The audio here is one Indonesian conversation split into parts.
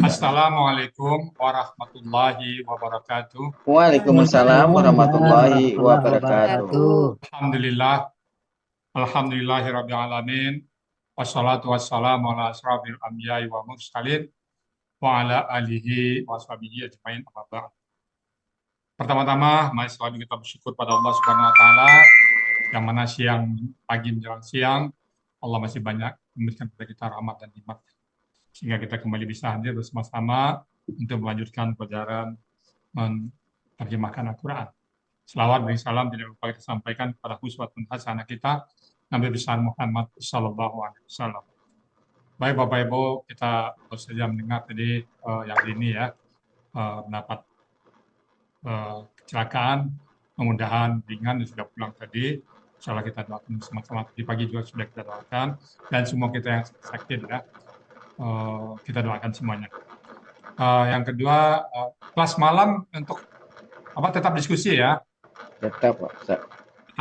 Assalamualaikum warahmatullahi wabarakatuh. Waalaikumsalam Waalaikumsalam warahmatullahi warahmatullahi wabarakatuh. wabarakatuh. Alhamdulillah, alhamdulillahirrabbilalamin. Wassalatu wassalamu ala asrafil anbiya'i wa mursalin wa ala alihi wa sahbihi ajmain amma ba'd. Pertama-tama, mari selalu kita bersyukur pada Allah Subhanahu wa taala yang mana siang pagi menjelang siang Allah masih banyak memberikan kepada kita rahmat dan nikmat sehingga kita kembali bisa hadir bersama-sama untuk melanjutkan pelajaran menerjemahkan Al-Quran. Selawat dan salam tidak lupa kita sampaikan kepada uswatun hasanah kita Nabi besar Muhammad Sallallahu Alaihi Wasallam. Baik Bapak Ibu, kita baru saja mendengar tadi yang ini ya mendapat kecelakaan, mudah-mudahan ringan dan sudah pulang tadi. Insya Allah kita doakan sama-sama. Di pagi juga sudah kita doakan dan semua kita yang sakit ya kita doakan semuanya. Yang kedua, kelas malam untuk tetap diskusi ya. Tetap, Pak. Tetap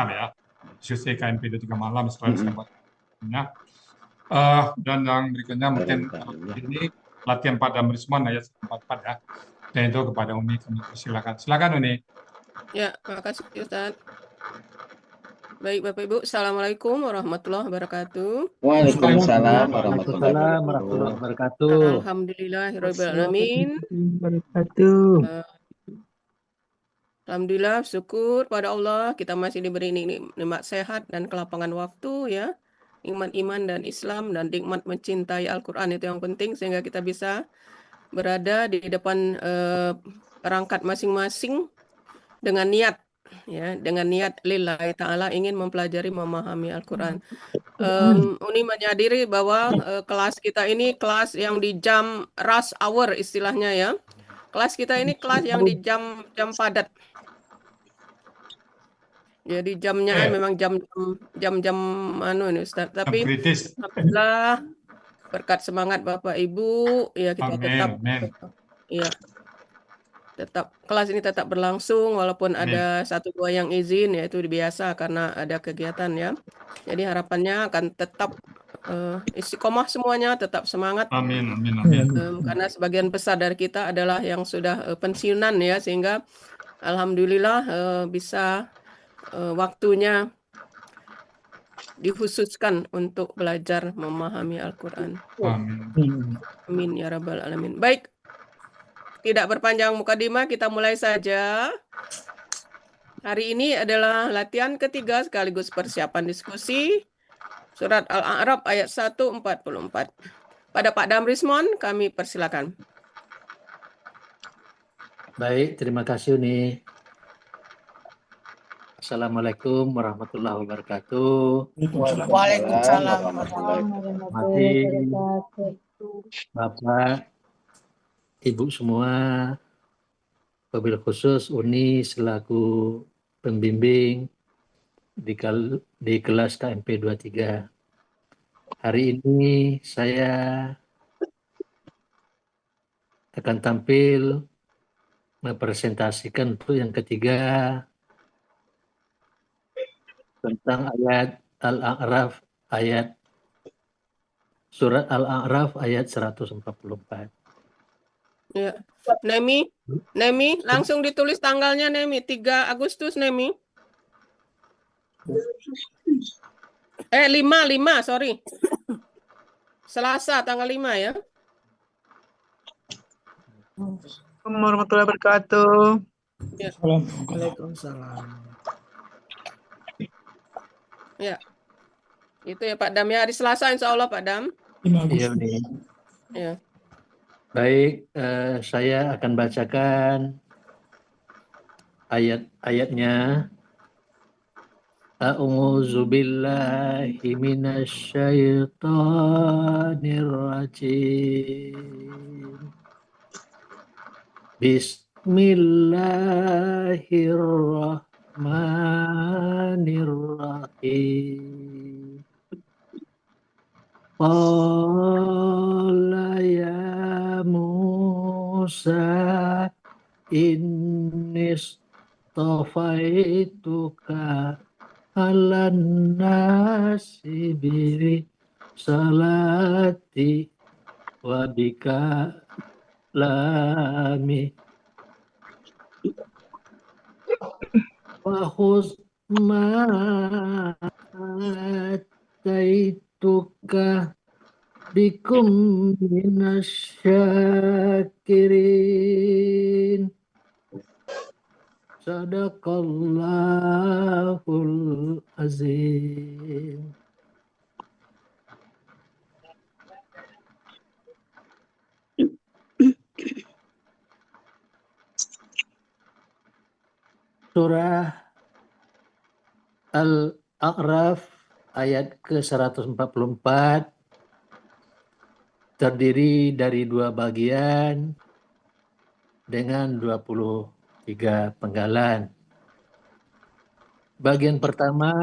ya. Diskusi KMP 23 malam selalu sahabat. Dan yang berikutnya mungkin ini latihan pada Merismon ayat 44 ya. Dan itu kepada Uni kami silakan. Silakan Uni. Ya, makasih Ustaz. Baik Bapak Ibu, Assalamualaikum warahmatullahi wabarakatuh. Waalaikumsalam Waalaikumsalam warahmatullahi warahmatullahi wabarakatuh. wabarakatuh. Alhamdulillahirrahmanirrahim. Alhamdulillah, syukur pada Allah kita masih diberi nikmat sehat dan kelapangan waktu ya. Iman dan Islam dan nikmat mencintai Al-Quran itu yang penting sehingga kita bisa berada di depan perangkat masing-masing dengan niat ya, dengan niat lillahi ta'ala ingin mempelajari memahami Al-Quran. Uni menyadari bahwa kelas kita ini kelas yang di jam rush hour istilahnya ya. Kelas kita ini kelas yang di jam padat. Jadi jamnya memang jam ini Ustaz. Tapi alhamdulillah berkat semangat Bapak Ibu ya kita tetap kelas ini tetap berlangsung walaupun ada 1-2 yang izin ya itu biasa karena ada kegiatan ya. Jadi harapannya akan tetap istiqomah semuanya, tetap semangat. Amin. Karena sebagian besar dari kita adalah yang sudah pensiunan ya sehingga alhamdulillah bisa waktunya dikhususkan untuk belajar memahami Al-Quran. Amin ya rabbal alamin. Baik, tidak berpanjang mukadimah, kita mulai saja. Hari ini adalah latihan ketiga sekaligus persiapan diskusi Surat Al-A'raf ayat 144. Pada Pak Damrismon kami persilakan. Baik, terima kasih Uni. Assalamualaikum warahmatullahi wabarakatuh. Waalaikumsalam warahmatullahi wabarakatuh. Bapak, Ibu semua, wabil khusus Uni selaku pembimbing di kelas KMP 23. Hari ini saya akan tampil mempresentasikan untuk yang ketiga tentang ayat Al-A'raf surat Al-A'raf ayat 144. Ya. Nemi, langsung ditulis tanggalnya Nemi, 3 Agustus Nemi. 5, sorry. Selasa tanggal 5 ya. Assalamualaikum warahmatullahi wabarakatuh. Ya. Waalaikumsalam. Ya. Itu ya Pak Dam ya, hari Selasa insya Allah Pak Dam. Iya nih. Ya. Baik, saya akan bacakan ayat-ayatnya. A'udzu billahi minasyaitonir rajim. Bismillahirrahmanirrahim. Qala ya Musa innis tafaituka alan nasi bi salati wa bika lami wa khuz ma ataituka bikum minasyakirin. Sadaqallahul azim. Surah Al-A'raf ayat ke-144 terdiri dari 2 bagian dengan 23 penggalan. Bagian pertama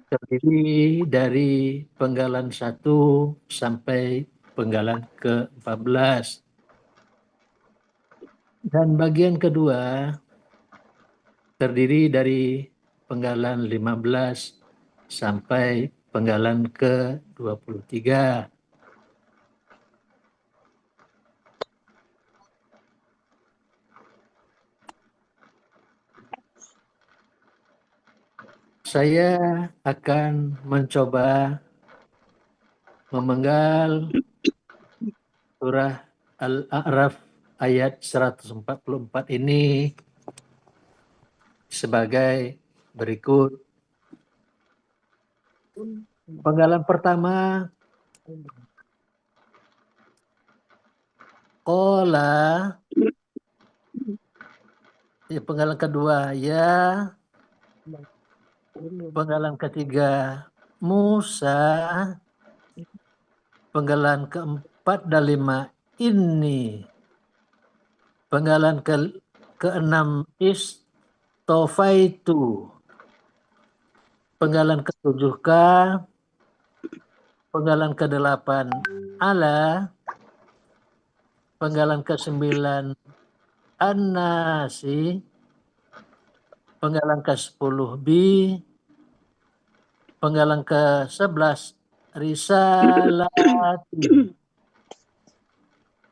terdiri dari penggalan 1 sampai penggalan ke-14. Dan bagian kedua terdiri dari penggalan 15 sampai penggalan ke-23. Saya akan mencoba memenggal surah Al-A'raf ayat 144 ini sebagai berikut. Penggalan pertama, Qala. Penggalan kedua, ya. Penggalan ketiga, Musa. Penggalan keempat dan 5, ini. Penggalan ke-6, Istofaitu. Penggalan ke-7, Ka. Penggalan ke-8, Ala. Penggalan ke-9, An-Nasi. Penggalan ke-10, Bi. Penggalan ke-11, Risalati.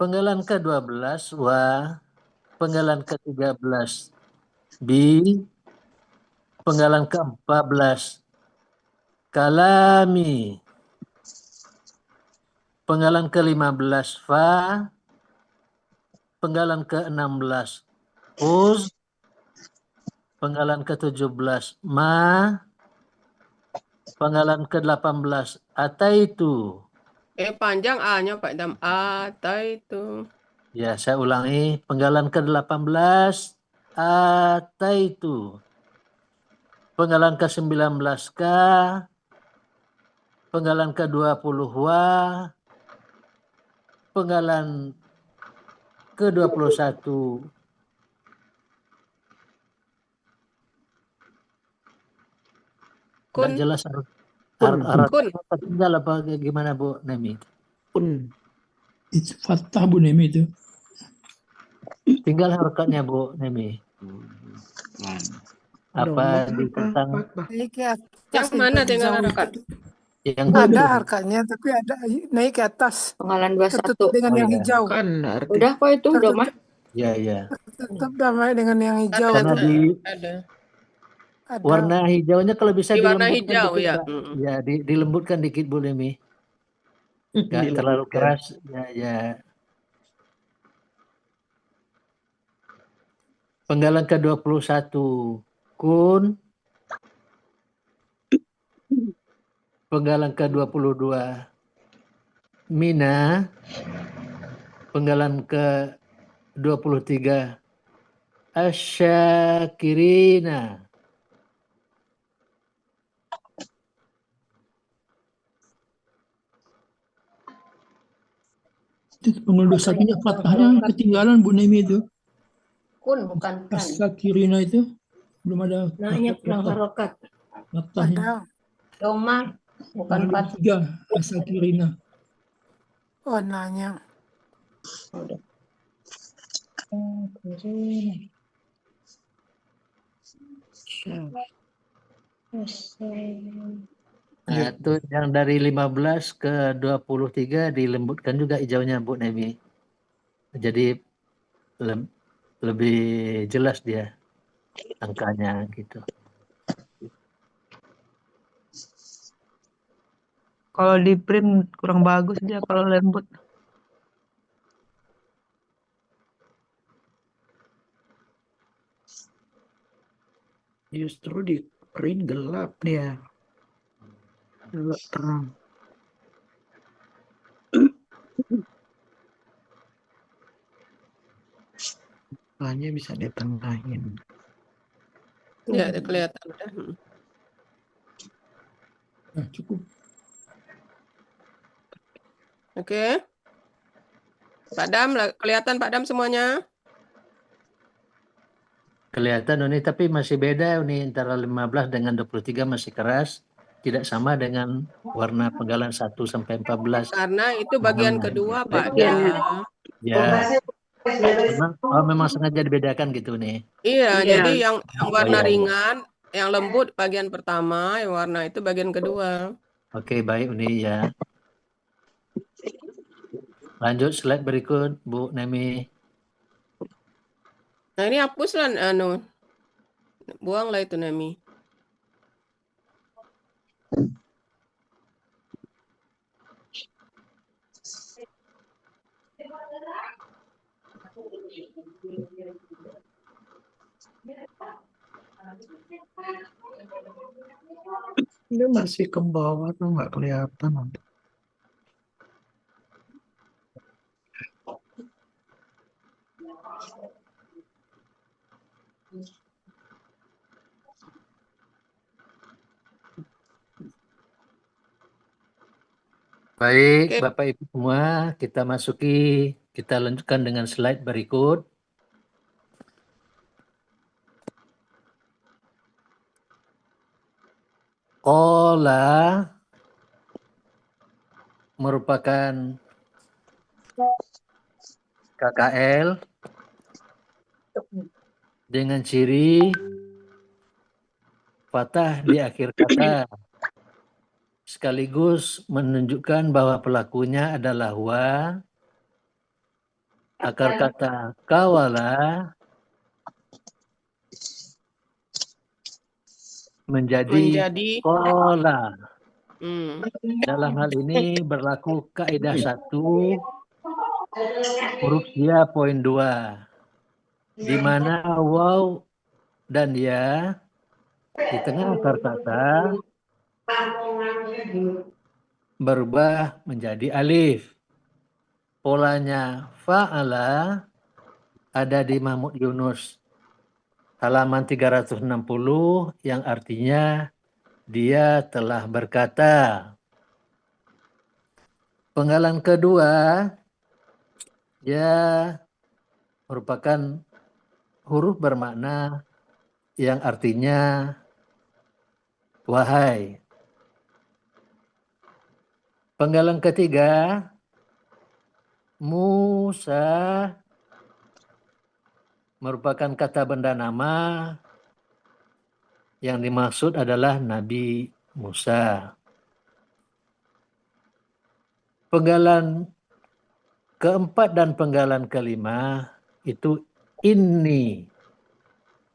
Penggalan ke-12, Wa. Penggalan ke-13, Bi. Penggalan ke-14, Kalami. Penggalan ke-15, Fa. Penggalan ke-16, Uz. Penggalan ke-17, Ma. Penggalan ke-18, Ataitu. Panjang A-nya Pak Dam. Ataitu. Ya, saya ulangi. Penggalan ke-18, Ataitu. Penggalan ke-19, Ka. Penggalan ke-20, Wa. Penggalan ke-21, Kun. nggak jelas Kun. apa tinggal apa gimana Bu Nemi? Kun. Itu fathah Bu Nemi itu. Tinggal harokatnya Bu Nemi. Apa di tentang Naik ke atas. Yang mana tinggal harakat? yang Ada harkanya, tapi ada naik ke atas. Penggalan Tertutup 21. dengan Oh, yang iya. hijau. Kan Udah kok itu udah mah. Ya, ya. Tetap damai dengan yang hijau. Karena tuh. di Ada. warna hijaunya kalau bisa Di warna dilembutkan hijau, dikit, ya. Pak. Ya, dilembutkan dikit Bu Nemi. Nggak terlalu keras. Ya, ya. Penggalan ke-21, Kun. Penggalan ke-22, Mina. Penggalan ke-23, Asyakirina. Itu penggalan 21-nya fathahnya ketinggalan Bu Nemi itu. Kun bukan kan. As-Sakirina itu belum ada Nanya kurang fathah. harokat. Fathahnya. Doma bukan Penggalan fathah. 3, As-Sakirina. Warnanya. Udah. Nah, itu yang dari 15 ke 23 dilembutkan juga hijaunya Bu Nemi. Jadi lebih jelas dia angkanya gitu. Kalau di print kurang bagus dia kalau lembut. Justru di print gelap dia. Gelap terang. Hanya bisa ditengahin. Ya, kelihatan udah. Nah, cukup. Oke. Pak Dam, kelihatan Pak Dam semuanya? Kelihatan ini tapi masih beda ini antara 15 dengan 23 masih keras, tidak sama dengan warna penggalan 1 sampai 14. Karena itu bagian kedua Pak Ya. Dam. Ya. Memang sengaja dibedakan gitu nih. Iya, jadi yang warna iya. ringan, yang lembut bagian pertama, yang warna itu bagian kedua. Oke, baik Uni ya. Lanjut slide berikut Bu Nemi. Nah, ini hapuslah buanglah itu Nemi. Dia masih ke bawah tuh nggak kelihatan nanti. Baik, Oke. Bapak Ibu semua, kita lanjutkan dengan slide berikut. Qala merupakan KKL dengan ciri fathah di akhir kata, sekaligus menunjukkan bahwa pelakunya adalah wa. Akar kata kawala menjadi kola. Dalam hal ini berlaku kaidah 1 huruf ya poin 2, di mana waw dan ya di tengah akar kata berubah menjadi alif. Polanya fa'ala ada di Mahmud Yunus halaman 360 yang artinya dia telah berkata. Penggalan kedua ya merupakan huruf bermakna yang artinya wahai. Penggalan ketiga Musa merupakan kata benda nama yang dimaksud adalah Nabi Musa. Penggalan keempat dan penggalan kelima itu inni,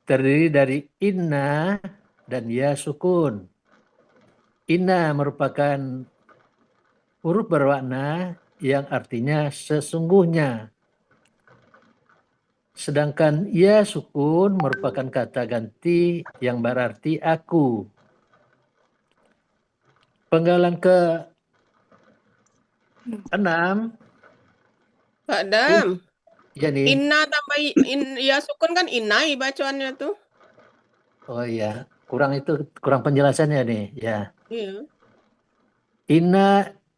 terdiri dari inna dan ya sukun. Inna merupakan huruf bermakna yang artinya sesungguhnya. Sedangkan ya sukun merupakan kata ganti yang berarti aku. Penggalan ke-6. Pak Dam. Ya nih. Inna tambah ya sukun kan inai bacaannya tuh. Oh iya, kurang penjelasannya nih, ya. Iya.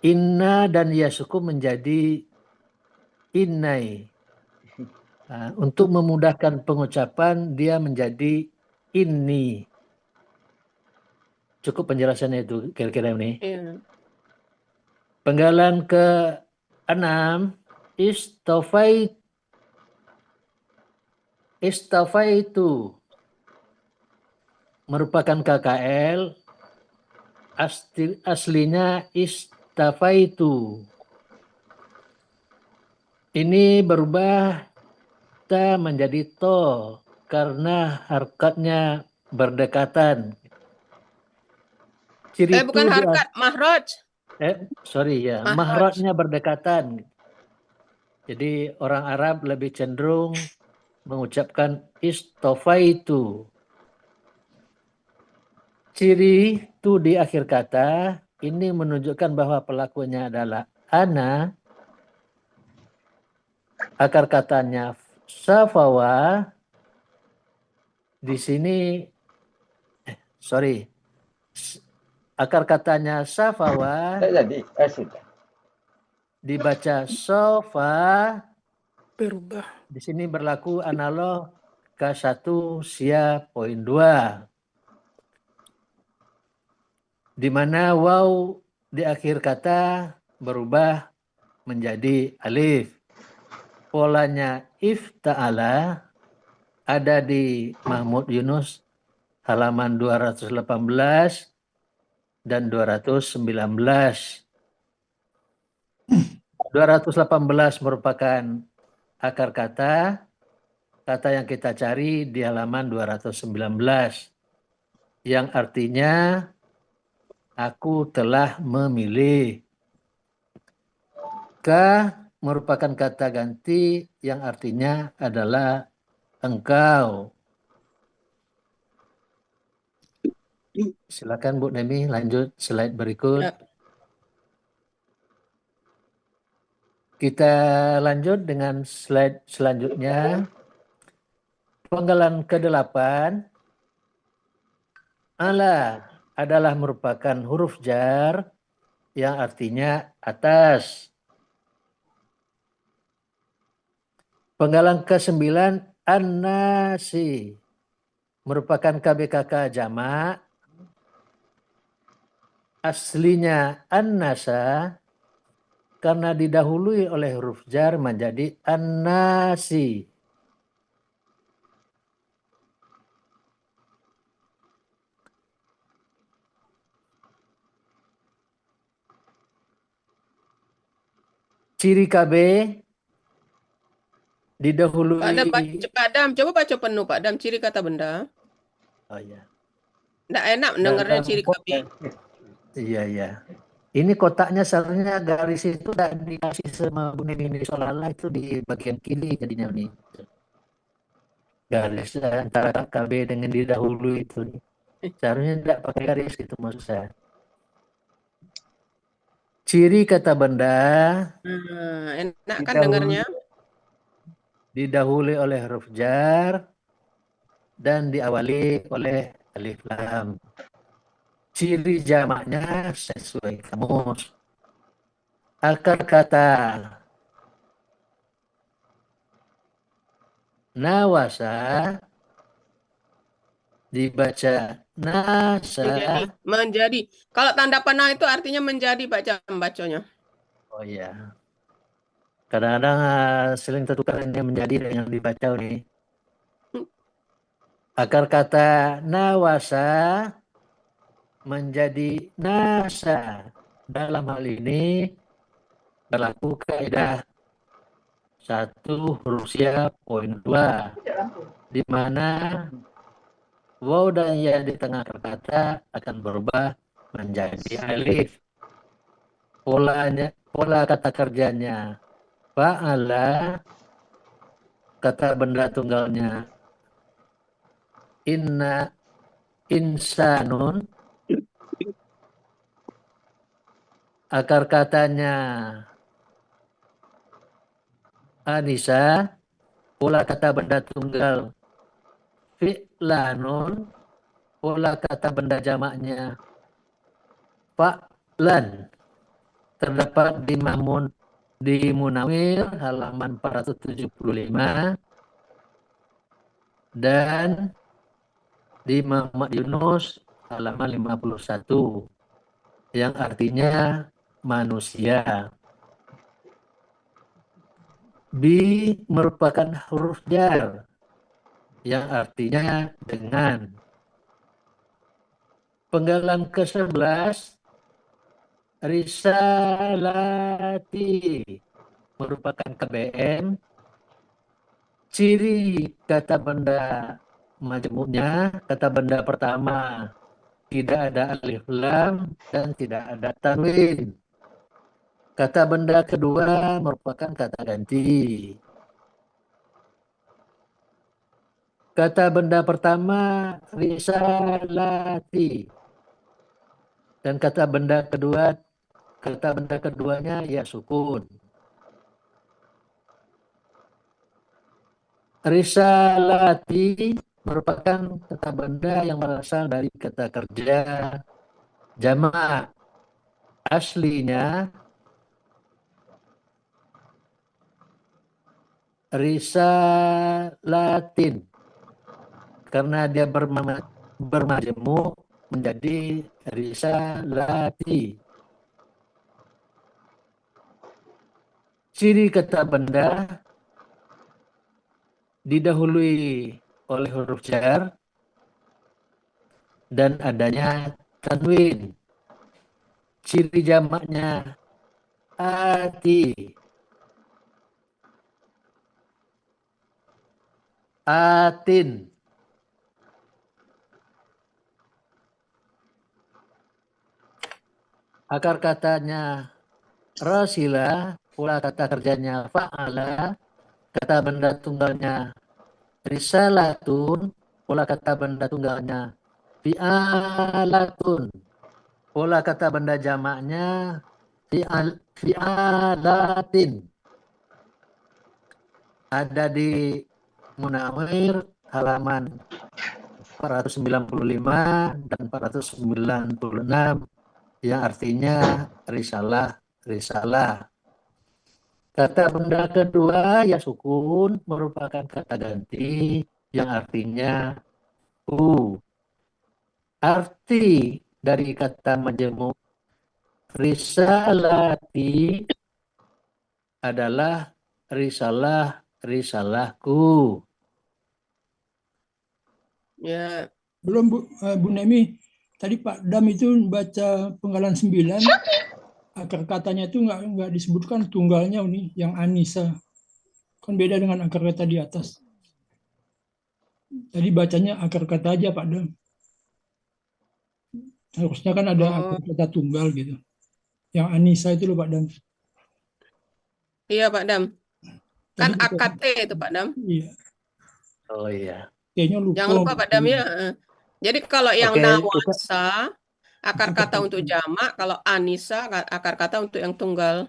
Inna dan ya sukun menjadi innai. Nah, untuk memudahkan pengucapan dia menjadi inni. Cukup penjelasannya itu kira-kira ini. Iya. Penggalan ke-6 istafaitu merupakan KKL aslinya istafaitu. Ini berubah ta menjadi to karena harokatnya berdekatan. Ciri bukan itu harkat, mahraj. mahrajnya Mahraj. berdekatan. Jadi orang Arab lebih cenderung mengucapkan istafaitu. Ciri tu di akhir kata ini menunjukkan bahwa pelakunya adalah ana. Akar katanya safawa. Di sini akar katanya safawa Jadi, sudah. dibaca sofa. Berubah. Di sini berlaku analog K1 sia poin 2. Di mana waw di akhir kata berubah menjadi alif. Polanya ifta'ala ada di Mahmud Yunus halaman 218 dan 219. 218 merupakan akar kata yang kita cari di halaman 219 yang artinya aku telah memilih. K merupakan kata ganti yang artinya adalah engkau. Silakan Bu Nemi lanjut slide berikut. Ya. Kita lanjut dengan slide selanjutnya. Penggalan ke-8. Ala adalah merupakan huruf jar yang artinya atas. Penggalan ke-9 an-nasi merupakan KBKK jamak. Aslinya an-nasa karena didahului oleh huruf jar menjadi an-nasi. Ciri KB didahului. Pak Adam, coba baca penuh Pak Adam ciri kata benda. Oh ya. Nggak enak mendengarnya ciri KB. Iya. Ini kotaknya seharusnya garis itu tidak dikasih sama Bu Nini seolah-olah itu di bagian kiri jadinya nih. Garis antara KB dengan didahului itu. Seharusnya tidak pakai garis itu maksud saya. Ciri kata benda Enak kan dengarnya? didahului oleh huruf jar dan diawali oleh alif lam. Ciri jamaknya sesuai kamus. Akar kata nawasa dibaca nasa. Menjadi. Kalau tanda panah itu artinya menjadi bacanya. Oh iya. Kadang-kadang sering tertukar ini menjadi dengan dibaca nih. Akar kata nawasa menjadi nasa. Dalam hal ini berlaku kaidah 1 huruf sia poin 2 di mana waw dan ya di tengah kata akan berubah menjadi alif. Pola kata kerjanya fa'ala, kata benda tunggalnya inna insanun, akar katanya Anisa, pola kata benda tunggal fi'lanun, pola kata benda jamaknya fa'lan. Terdapat di Munawir halaman 475 dan di Muhammad Yunus halaman 51 yang artinya manusia. Bi merupakan huruf jar yang artinya dengan. Penggalan ke-11 risalati merupakan KBM. Ciri kata benda majemuknya, kata benda pertama tidak ada alif lam dan tidak ada tanwin. Kata benda kedua merupakan kata ganti. Kata benda pertama risalati dan kata benda keduanya ya sukun. Risalati merupakan kata benda yang berasal dari kata kerja jamak. Aslinya risalatin. Karena dia bermajemuk menjadi risalati. Ciri kata benda didahului oleh huruf jar dan adanya tanwin. Ciri jamaknya ati. Atin. Akar katanya rasila, pula kata kerjanya fa'ala, kata benda tunggalnya risalatun, pula kata benda tunggalnya fi'alatun, pula kata benda jamaknya fi'alatin. Ada di Munawir halaman 495 dan 496 yang artinya risalah. Kata benda kedua ya sukun merupakan kata ganti yang artinya Arti dari kata majemuk risalati adalah risalahku. Ya, Belum Bu Nemi, tadi Pak Dam itu baca penggalan 9, akar katanya itu nggak disebutkan tunggalnya nih, yang Anissa. Kan beda dengan akar kata di atas. Tadi bacanya akar kata aja Pak Dam. Harusnya kan ada akar kata tunggal gitu. Yang Anissa itu loh Pak Dam. iya Pak Dam. Kan Tadi AKT itu Pak Dam. Iya, Oh iya. kayaknya lupa. Jangan lupa Pak Dam ya. Jadi kalau yang Oke, nawasa akar kata untuk jamak, kalau Anissa akar kata untuk yang tunggal.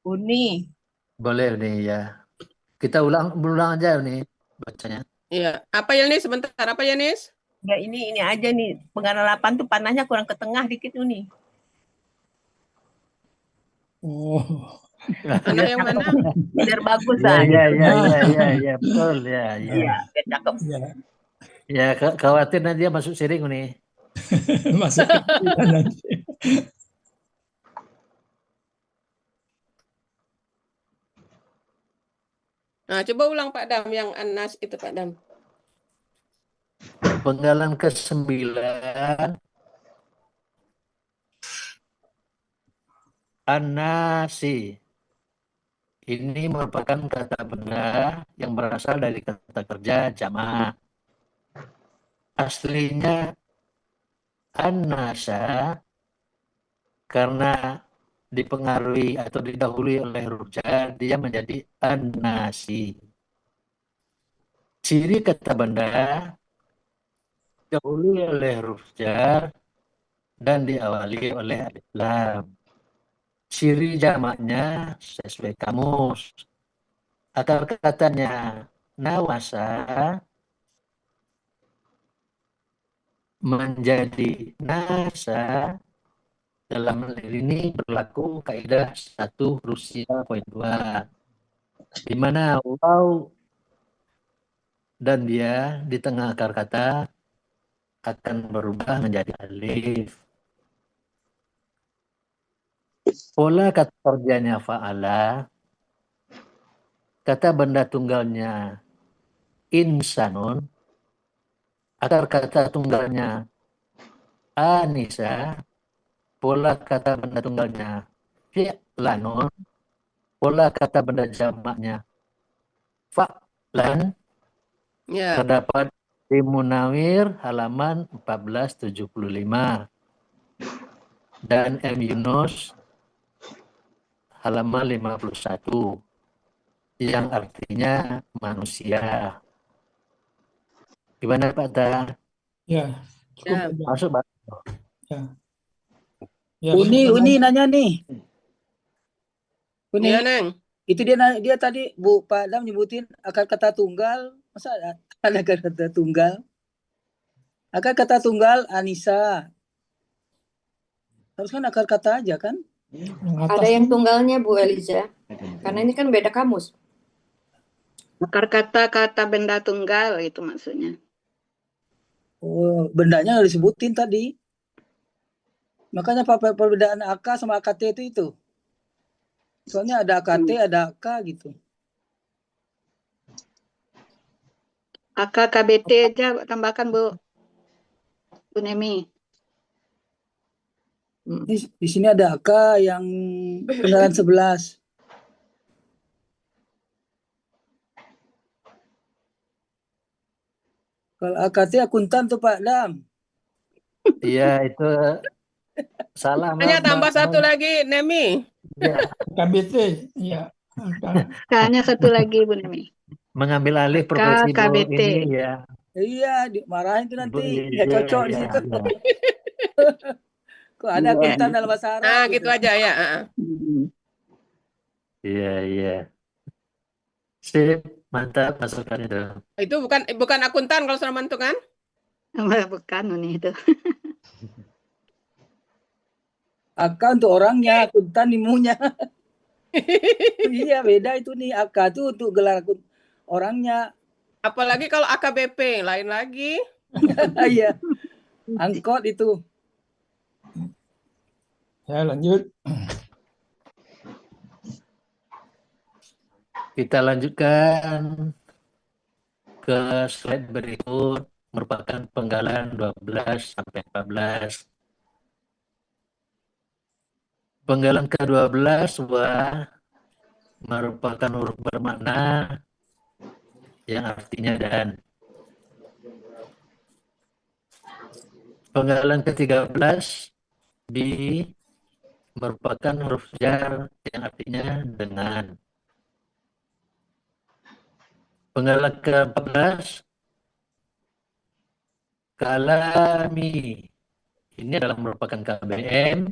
Uni. boleh nih ya. Kita ulang aja nih bacanya. Iya. Apa ya nih sebentar? Apa ya nih? Ya ini aja nih. Penggalan 8 tuh panahnya kurang ke tengah dikit nih. Oh, Panah yang mana? Biar bagus Ya, betul ya. Iya, biar cakep. ya. Ya, khawatir nanti dia masuk siring nih. Masuk ke nanti. Nah, coba ulang Pak Dam yang Anas itu Pak Dam. Penggalan ke-9 Anasi. Ini merupakan kata benda yang berasal dari kata kerja jamak. Aslinya Anasa karena dipengaruhi atau didahului oleh huruf jar, dia menjadi Anasi. Ciri kata benda didahului oleh huruf jar dan diawali oleh alif lam. Ciri jamaknya sesuai kamus. Akar katanya nawasa menjadi nasa. Dalam hal ini berlaku kaidah 1 Rusia poin 2, di mana waw dan dia di tengah akar kata akan berubah menjadi alif. Pola kata kerjanya fa'ala, kata benda tunggalnya insanun, akar kata tunggalnya anisa, pola kata benda tunggalnya fi'lanun, pola kata benda jamaknya fa'lan, Ya. terdapat di Munawir halaman 1475 dan M. Yunus halaman 51 yang artinya manusia. Gimana Pak Ta? Ya, cukup Ya. aja. Masuk Pak? Ya. Ya, Uni semoga nanya nih. Uni, Iya, Neng. itu dia tadi Pak Adam nyebutin akar kata tunggal. Masa ada akar kata tunggal? Akar kata tunggal Anissa. Harus kan akar kata aja kan? yang atas Ada yang tuh, tunggalnya Bu Eliza, karena ini kan beda kamus. Akar kata benda tunggal itu maksudnya. Oh, bendanya nggak disebutin tadi. Makanya perbedaan AK sama AKT itu. Soalnya ada AKT, ada AK gitu. AKKBT aja tambahkan Bu Nemi. Di sini ada AK yang penggalan 11. Kalau AKT akuntan tuh Pak Dam. Iya, itu salah. Hanya tambah satu lagi, Nemi. Ya, KBT. Ya. Hanya satu lagi Bu Nemi. mengambil alih profesi Bu KKBT. ini ya. Iya, dimarahin tuh nanti. Bu, Nggak cocok di iya, situ. iya. Kok ada akuntan dalam bahasa Arab? Nah, gitu aja ya. Iya, iya. Sip, mantap masukan itu. Itu bukan akuntan kalau Suramanto kan? Bukan Uni itu. AK untuk orangnya, akuntan imunya. Iya, beda itu nih. AK tuh untuk gelar orangnya. Apalagi kalau AKBP, lain lagi. Iya. Angkot itu. Ya, lanjut. Kita lanjutkan ke slide berikut, merupakan penggalan 12 sampai 14. Penggalan ke-12 merupakan huruf bermakna yang artinya dan. Penggalan ke-13 merupakan huruf jar yang artinya dengan. Penggalan ke-14 kalami, ini adalah merupakan KBM.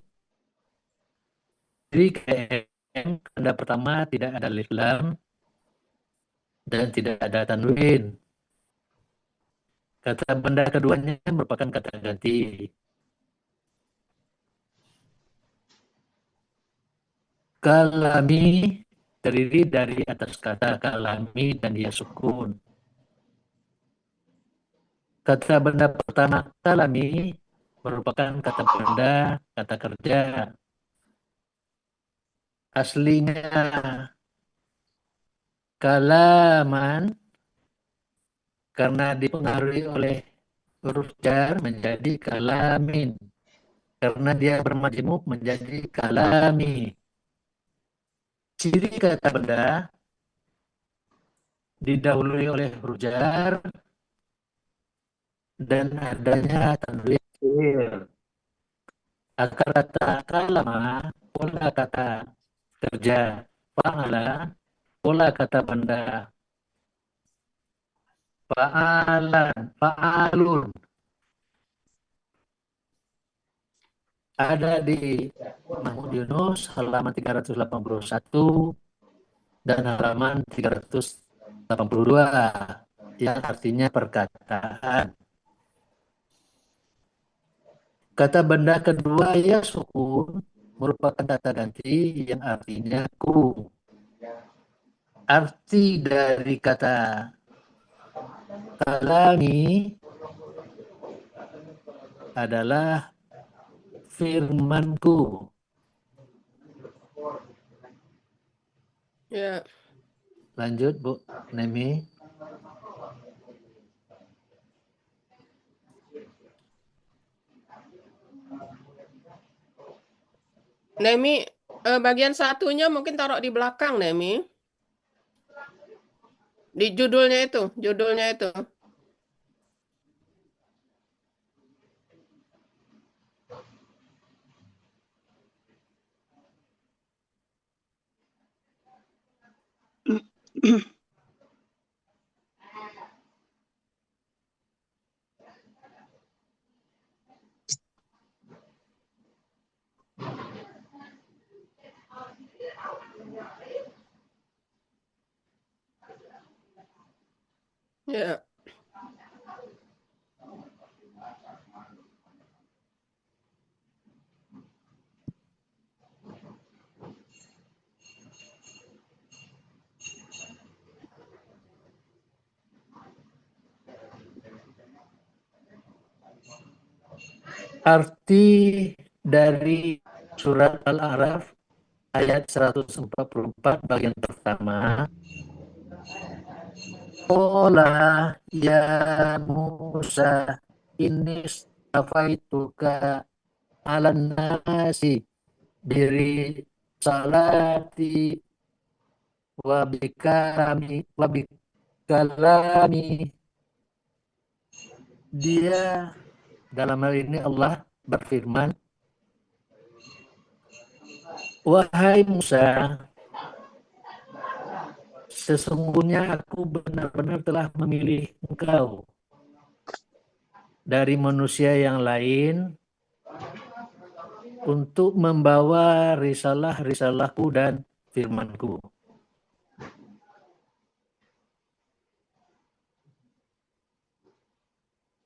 Di KBM tanda pertama tidak ada alif lam dan tidak ada tanwin. Kata benda keduanya merupakan kata ganti. Kalami terdiri dari atas kata kalami dan dia sukun. Kata benda pertama kalami merupakan kata benda kata kerja. Aslinya kalaman karena dipengaruhi oleh huruf jar menjadi kalamin. Karena dia bermajmuk menjadi kalami. Ciri kata benda didahului oleh huruf jar dan adanya tanwin. Akar kata kalama, pola kata kerja. Fa'ala, pola kata benda. Fa'alan, fa'alun. Ada di Mahmud Yunus halaman 381 dan halaman 382 yang artinya perkataan. Kata benda kedua ya sukun merupakan kata ganti yang artinya ku. Arti dari kata kalami adalah firmanku. Ya. Lanjut Bu Nemi. Nemi, bagian satunya mungkin taruh di belakang, Nemi. Di judulnya itu. Ya. Arti dari surat Al-A'raf ayat 144 bagian pertama. Qala ya Musa inni stafaituka 'alan nasi biri salati wa bikalami. Dia, dalam hal ini Allah berfirman, wahai Musa, sesungguhnya aku benar-benar telah memilih engkau dari manusia yang lain untuk membawa risalah-risalahku dan firmanku.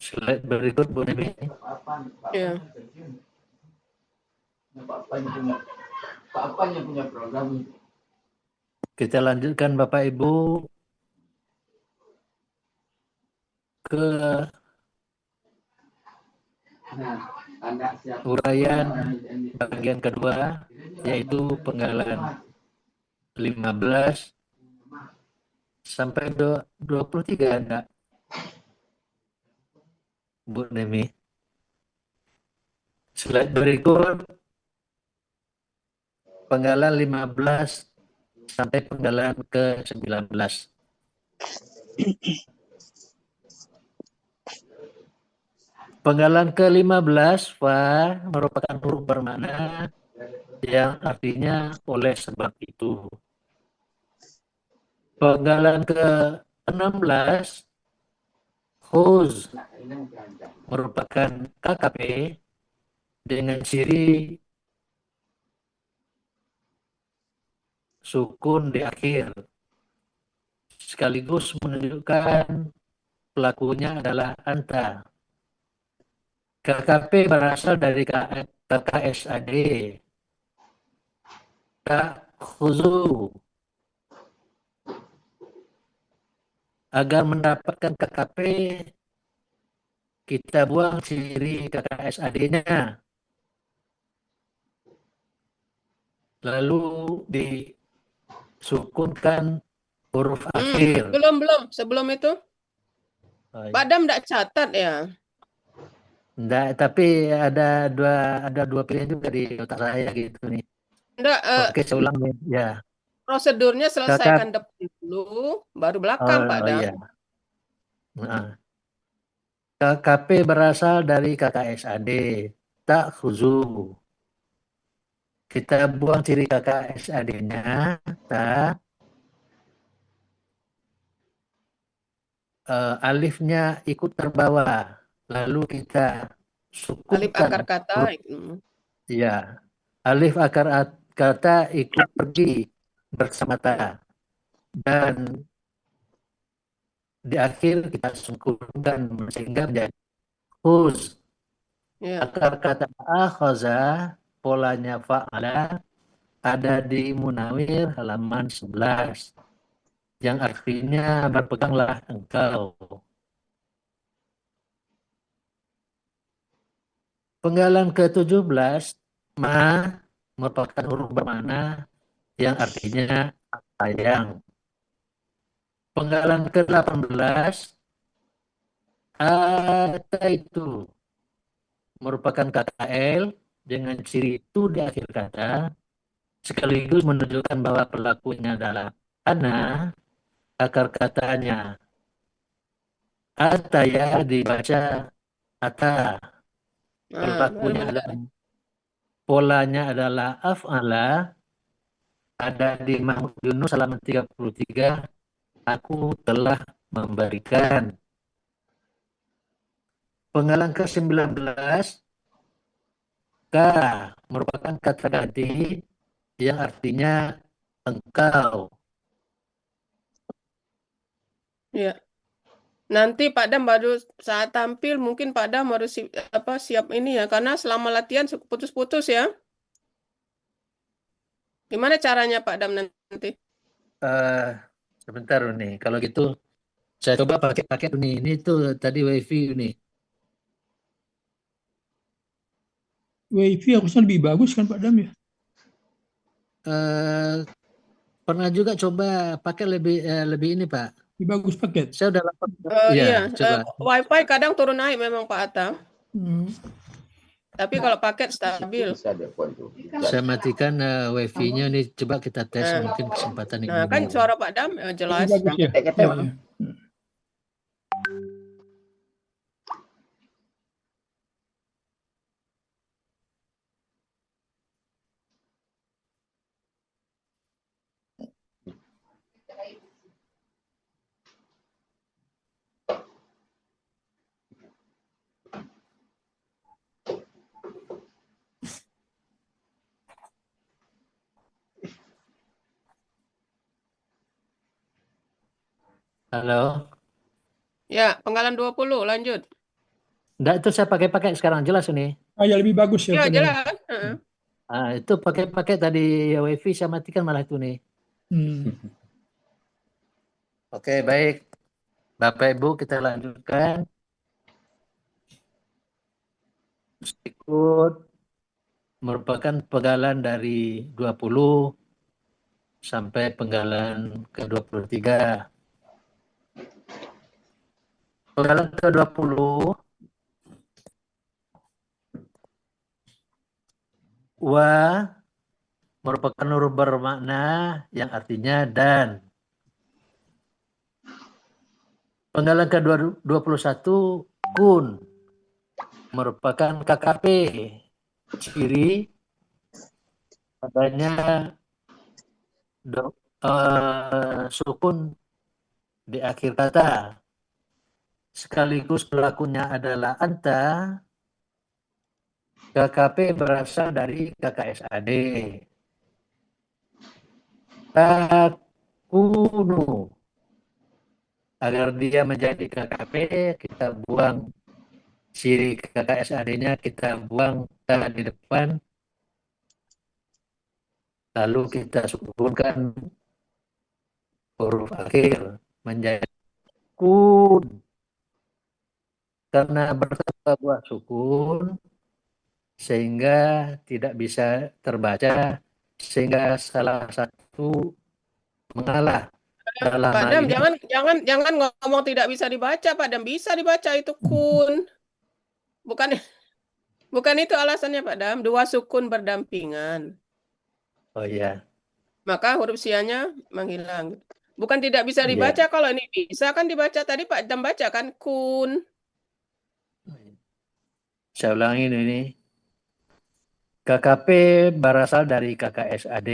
Slide berikut, Bu Nemi. Ya. Apanya punya program itu? Kita lanjutkan Bapak Ibu ke uraian bagian kedua, yaitu penggalan 15 sampai 23, enggak, Bu Nemi? Slide berikut, penggalan 15 sampai penggalan ke-19. Penggalan ke-15 fa merupakan huruf bermakna yang artinya oleh sebab itu. Penggalan ke-16 khuz merupakan KKP dengan ciri sukun di akhir, sekaligus menunjukkan pelakunya adalah anta. KKP berasal dari KKSAD, ta'khuzu. Agar mendapatkan KKP, kita buang ciri KKSAD-nya, lalu disukunkan huruf akhir. Belum. Sebelum itu, Oh, Pak Dam enggak catat ya? enggak, tapi ada dua pilihan juga di otak saya gitu nih. Enggak, Oke, saya ulang ya. prosedurnya selesaikan depan dulu, baru belakang, Pak Dam. Iya. Nah, KKP berasal dari KKSAD, ta'khuzu. Kita buang ciri KKSAD-nya, alifnya ikut terbawa, lalu kita Alif sukunkan. akar kata. Ya, alif akar kata ikut pergi bersama ta, dan di akhir kita sukunkan sehingga menjadi khuz. Akar kata akhaza, polanya fa'ala, ada di Munawir halaman 11, yang artinya berpeganglah engkau. Penggalan ke-17, ma merupakan huruf bermakna yang artinya sayang. Penggalan ke-18, ata itu merupakan KKL dengan ciri itu di akhir kata sekaligus menunjukkan bahwa pelakunya adalah ana, akar katanya ataya dibaca ata, pelakunya benar-benar. adalah polanya adalah af'ala, ada di Mahmud Yunus halaman 33, aku telah memberikan. Penggalan ke-19, ka merupakan kata ganti yang artinya engkau. Ya. Nanti Pak Dam baru saat tampil mungkin Pak Dam harus siap ini ya, karena selama latihan putus-putus ya. Gimana caranya Pak Dam nanti? Sebentar nih, kalau gitu saya coba pakai paket ini. Ini tuh tadi WiFi ini. WiFi harusnya lebih bagus kan Pak Dam ya? Pernah juga coba pakai lebih ini Pak. Lebih bagus paket. Saya udah lapor. Iya, coba. WiFi kadang turun naik memang Pak Atta. Tapi kalau paket stabil. Saya matikan WiFi-nya nih, coba kita tes mungkin kesempatan ini. Nah, kan suara Pak Dam jelas. Bagus ya. Halo. Ya, penggalan 20 lanjut. Enggak, itu saya pakai sekarang jelas ini. Ya lebih bagus ya. Ya, jelas. Itu pakai tadi WiFi saya matikan malah itu nih. Oke, baik. Bapak Ibu kita lanjutkan. Berikut merupakan penggalan dari 20 sampai penggalan ke-23. Penggalan ke-20 wa merupakan huruf bermakna yang artinya dan. Penggalan ke-21 kun merupakan KKP, ciri adanya sukun di akhir kata. Sekaligus pelakunya adalah anta. KKP berasal dari KKSAD. Takunu. Agar dia menjadi KKP, kita buang ciri KKSAD-nya, kita buang ta di depan. Lalu kita sukunkan huruf akhir menjadi kun. Karena bertambah buah sukun, sehingga tidak bisa terbaca, sehingga salah satu mengalah. Dalam Pak hal Dam, ini, jangan ngomong tidak bisa dibaca, Pak Dam. Bisa dibaca itu kun. Bukan itu alasannya Pak Dam. Dua sukun berdampingan. oh iya. Maka huruf sianya menghilang. Bukan tidak bisa dibaca. Kalau ini bisa kan dibaca. Tadi Pak Dam baca kan kun. Saya ulangi ini. KKP berasal dari KKSAD.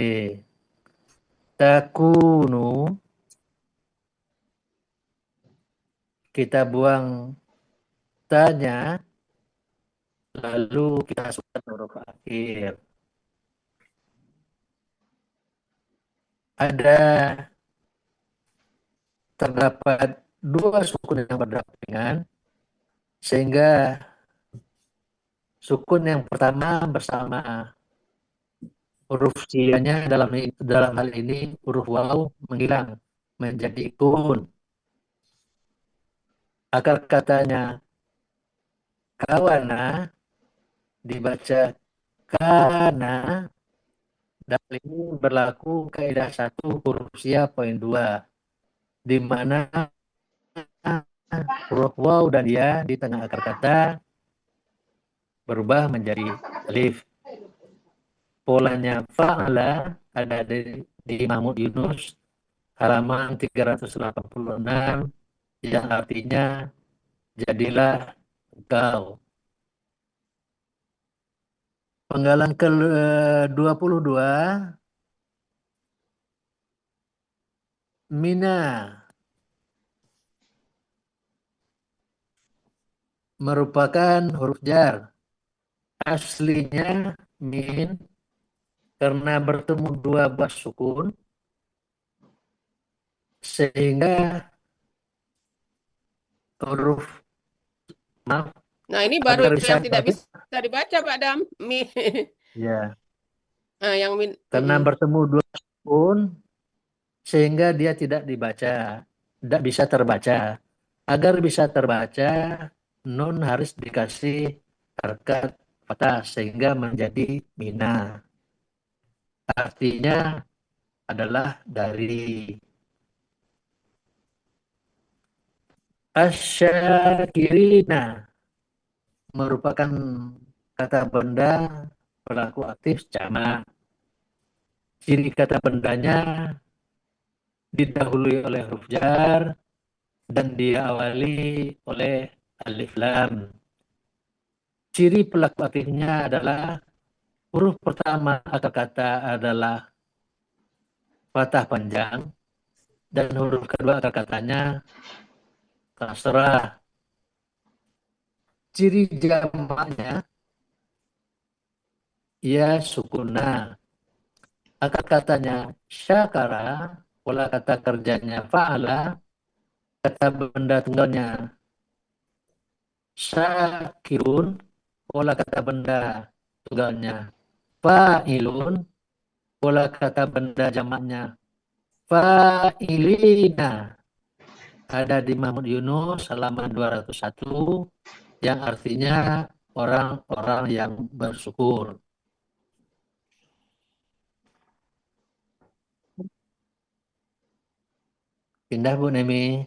Takunu. Kita buang tanya. Lalu kita masukkan huruf akhir. Terdapat dua sukun yang berdampingan, sehingga sukun yang pertama bersama huruf sianya dalam hal ini huruf waw menghilang menjadi kun. Akar katanya kawana dibaca kana, dan ini berlaku kaidah 1 huruf sia poin 2, di mana huruf waw dan ya di tengah akar kata berubah menjadi alif. polanya fa'ala ada di Mahmud Yunus halaman 386 yang artinya jadilah engkau. Penggalan ke-22 Mina merupakan huruf jar. Aslinya min karena bertemu dua bas sukun sehingga huruf maaf Nah, ini baru agar bisa yang tidak bisa dibaca, Pak Dam. ya Yang karena bertemu dua sukun sehingga dia tidak dibaca, tidak bisa terbaca. Agar bisa terbaca, nun harus dikasih harkat fathah sehingga menjadi mina. Artinya adalah dari. Asyakirina merupakan kata benda pelaku aktif jamak. Ciri kata bendanya didahului oleh huruf jar dan diawali oleh alif lam. Ciri pelaku aktifnya adalah huruf pertama akar kata adalah fathah panjang dan huruf kedua akar katanya kasrah. Ciri jamaknya ya sukuna. Akar katanya syakara, pola kata kerjanya fa'ala, kata benda tunggalnya syakirun, pola kata benda tunggalnya fa'ilun, pola kata benda jamaknya fa'ilina. Ada di Mahmud Yunus halaman 201 yang artinya orang-orang yang bersyukur. Pindah Bu Nemi.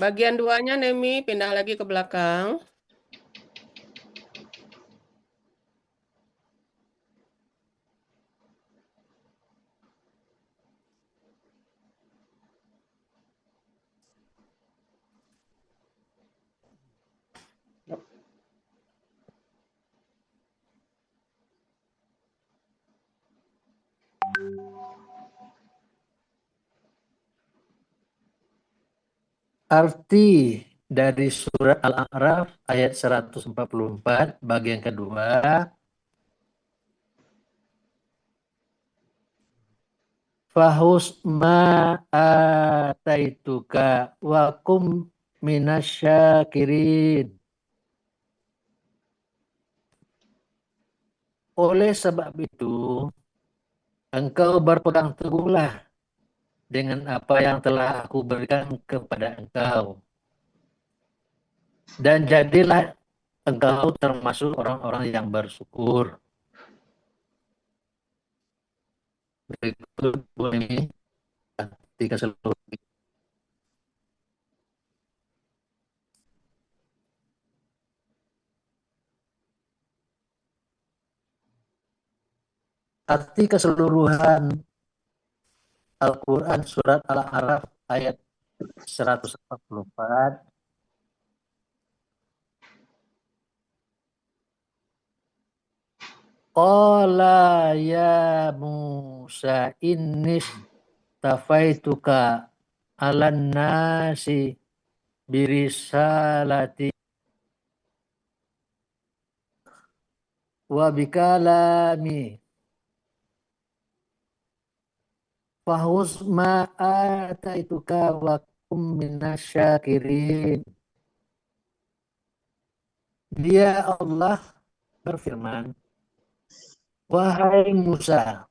Bagian duanya, Nemi, pindah lagi ke belakang. Arti dari surat Al-A'raf ayat 144 bagian kedua. Fahus ma'ataituka wa kum minasyakirin. Oleh sebab itu, engkau berpegang teguhlah dengan apa yang telah aku berikan kepada engkau. Dan jadilah engkau termasuk orang-orang yang bersyukur. Berikut ini arti keseluruhan. Arti keseluruhan Al-Quran surat Al-A'raf ayat 144. Qala ya Musa innis tafaituka alan nasi birisalati wa bikalami fahus ma'ataituka wa kum minasyakirin. Dia Allah berfirman, wahai Musa,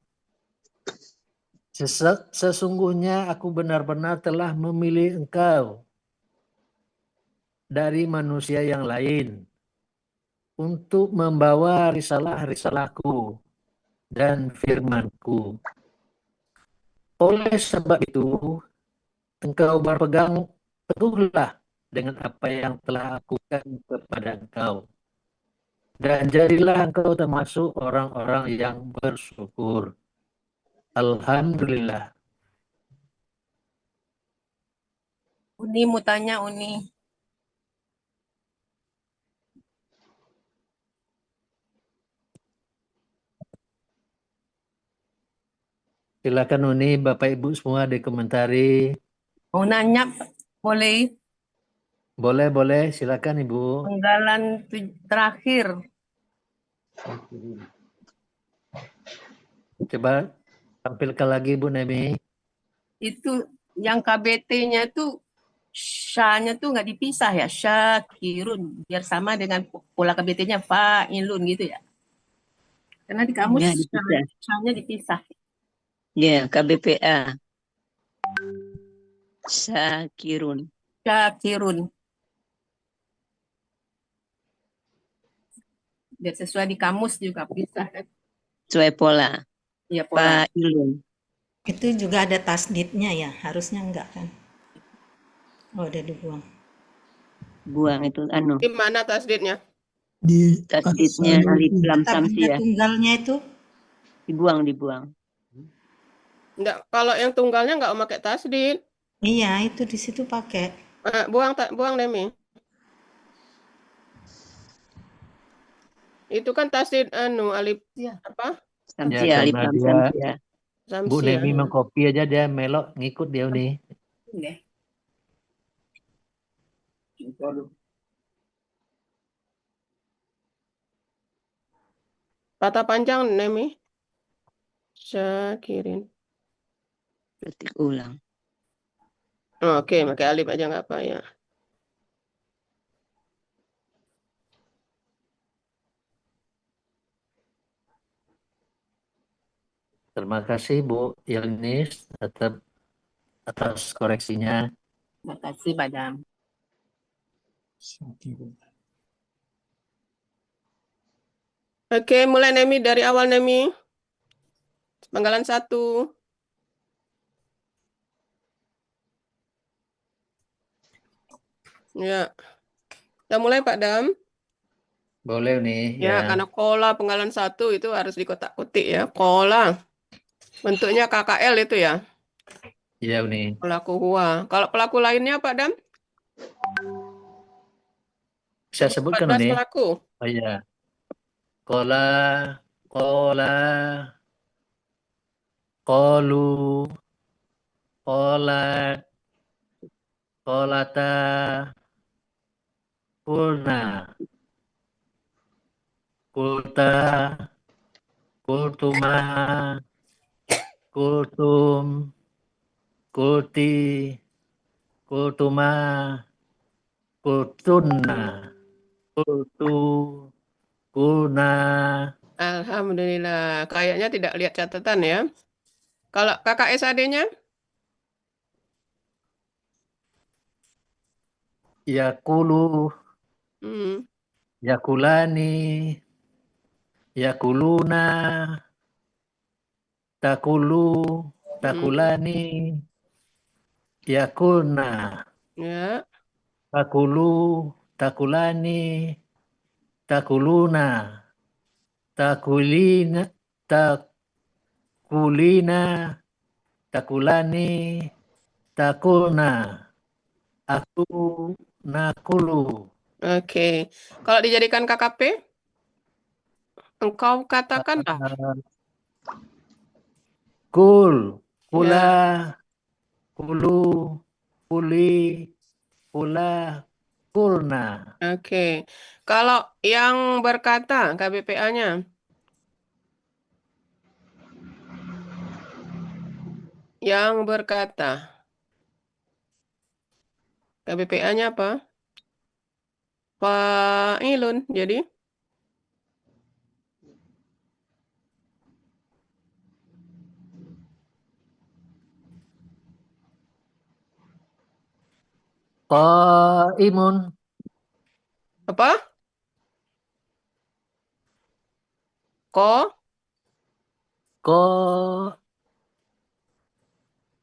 sesungguhnya aku benar-benar telah memilih engkau dari manusia yang lain untuk membawa risalah-risalahku dan firmanku. Oleh sebab itu, engkau berpegang teguhlah dengan apa yang telah aku berikan kepada engkau. Dan jadilah engkau termasuk orang-orang yang bersyukur. Alhamdulillah. Uni mau tanya Uni. Silakan Uni, Bapak Ibu semua dikomentari. Mau nanya boleh Boleh, silakan Ibu. penggalan terakhir. Coba tampilkan lagi Bu Nemi. Itu yang KBT-nya tuh sya-nya tuh nggak dipisah ya, syakirun biar sama dengan pola KBT-nya fa'ilun gitu ya. Karena di kamus Ya, dipisah. sya-nya dipisah. Ya, KBPA. Syakirun. Syakirun. Biar sesuai di kamus juga pisah kan. Sesuai pola. Iya pola. Fa'ilun. Itu juga ada tasdidnya ya, harusnya enggak kan? Oh, udah dibuang. Buang itu anu. Di mana tasdidnya? Di Tasdidnya alif lam Kata benda samsiah. tunggalnya itu Dibuang. Enggak, kalau yang tunggalnya nggak pakai tasdid. iya, itu di situ pakai. Buang Nemi. Itu kan tasdid alif apa? Samsiah, alif karena lam dia samsiah. Bu Samsiah. Nemi mengcopy aja, dia melok ngikut dia nih. Kata panjang Nemi. Syakirin. Ketik ulang. Oke, pakai alif aja nggak apa ya. Terima kasih Bu Yelnis atas koreksinya. Terima kasih Badam. Oke, mulai Nemi dari awal Nemi. Penggalan 1. Ya. Kita mulai Pak Dam. Boleh nih Ya, karena kola penggalan 1 itu harus dikotak-kotik ya. Kola. Bentuknya KKL itu ya. Iya nih. Pelaku huwa. Kalau pelaku lainnya Pak Dam? Bisa sebutkan 14 nih. pelaku. Oh iya. Kola, kolu, kolat, kolata, kulna, kulta, kultuma, kultum, kulti, kultuma, kultunna, kultu, kulna. Alhamdulillah. Kayaknya tidak lihat catatan ya. Kalau kakak SAD-nya? Yakulu, yakulani, yakuluna, takulu, takulani, yakulna, Ya. takulu, takulani, takuluna, takulina, takulina, takulani, takulna, aku nakulu. Oke. Kalau dijadikan KKP? Engkau katakanlah. Kul, kula, kulu, kuli, kula, kulna. Oke. Kalau yang berkata KBPA-nya? Yang berkata. KBPA-nya apa? Fa'ilun. Jadi? Qaimun. Apa? Ko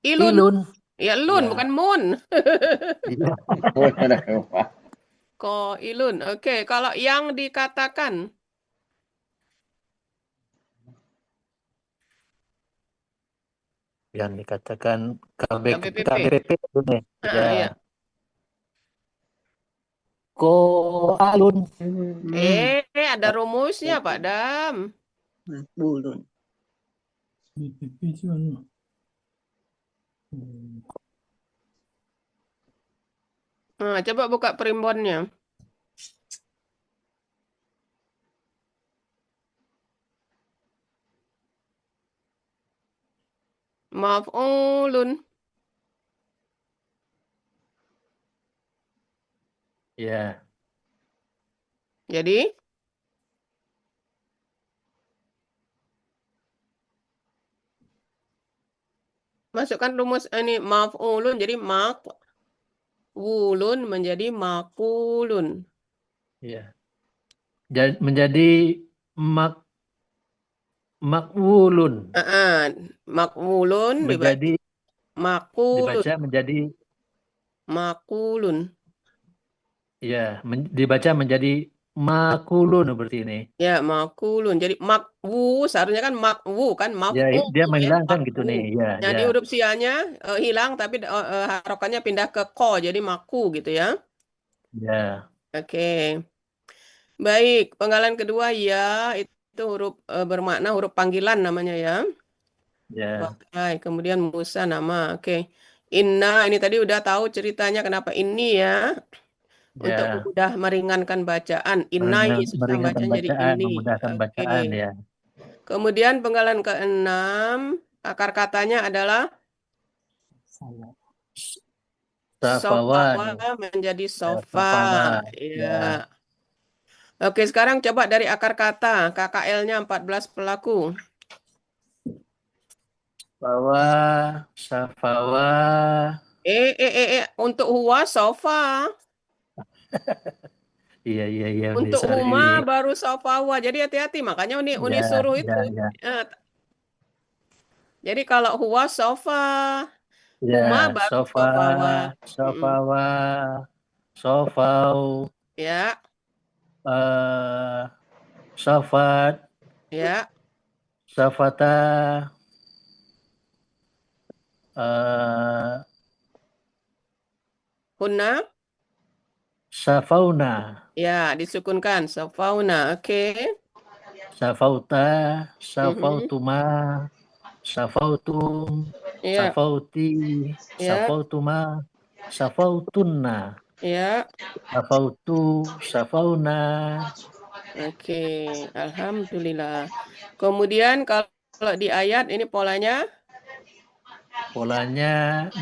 Ilun. ilun. Ya, lun, Ya. bukan mun. Iya. Qailun. Oke, kalau yang dikatakan. Yang dikatakan KBPP. KBP ini. Ah, ya. Koalun. Ada rumusnya, Pak Dam. Maqbulun. BPP itu anu. Nah, coba buka primbonnya. Maf'ulun. Ya. Jadi, masukkan rumus ini maf'ulun jadi maqwulun menjadi maqulun. Ya. Menjadi makwulun. Maqwulun Menjadi maqulun. dibaca menjadi Maqulun. ya, dibaca menjadi makulun berarti ini. Ya, maqulun. Jadi makwu seharusnya kan makwu kan Ya, maf'ul dia menghilangkan makwu. gitu nih. Ya, Jadi ya. huruf sianya hilang tapi harokannya pindah ke ko jadi maku gitu ya. Ya. Oke. Baik, penggalan kedua ya itu huruf bermakna huruf panggilan namanya ya. Ya. Baik, kemudian Musa nama. Oke. Inna ini tadi udah tahu ceritanya kenapa ini ya. Untuk Ya. mudah meringankan bacaan. Inna ini susah Meringankan bacaan jadi bacaan, ini. memudahkan Oke. bacaan ya. Kemudian penggalan keenam, akar katanya adalah sofa menjadi sofa. Ya. Oke, sekarang coba dari akar kata. KKL-nya 14 pelaku. Safawa. Untuk huwa sofa. Iya. Untuk Sorry. huma baru sofawa. Jadi hati-hati. Makanya Uni suruh itu. Ya. Jadi kalau huwa sofa. Huma Ya, baru sofawa. sofau. Ya. Safat. Ya. Safata. Hunna. Safauna. Ya, disukunkan. Safauna. Oke. Safauta. Safautuma. Safautum. Ya. Safauti. Ya. Safautuma. Safautunna. Ya. Safautu. Safauna. Oke, alhamdulillah. Kemudian kalau di ayat ini polanya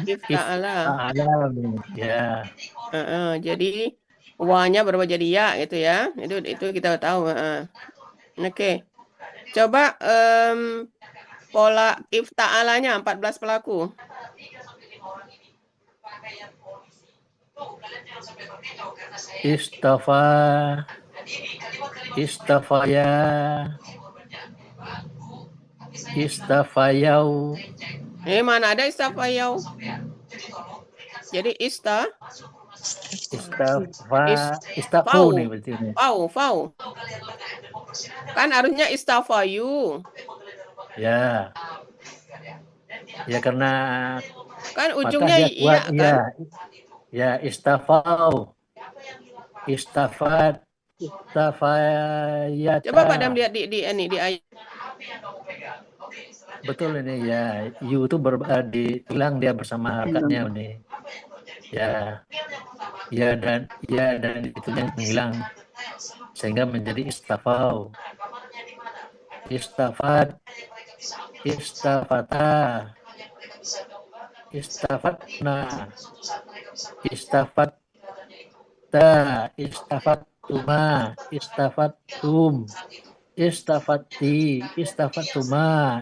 ifta'ala. Ya. Jadi wa-nya berubah jadi ya gitu ya. Itu kita tahu. Oke. Coba pola ifta'alanya 14 pelaku. Istafaya. Istafayau. Mana ada istafayau? Jadi istafau nih berarti ini. Fau. Kan harusnya istafayu. Ya. Ya karena kan ujungnya iya kan? Ya, istafau. Istafat. Istafayata. Coba Pak Dam lihat di ayat. Betul ini ya. You itu hilang dia bersama hakatnya ini. Ya dan itu yang menghilang sehingga menjadi istafau. Istafat. Istafata. Istafatna. Istafatta. Istafatuma. Istafatum. Istafati. Istafatuma.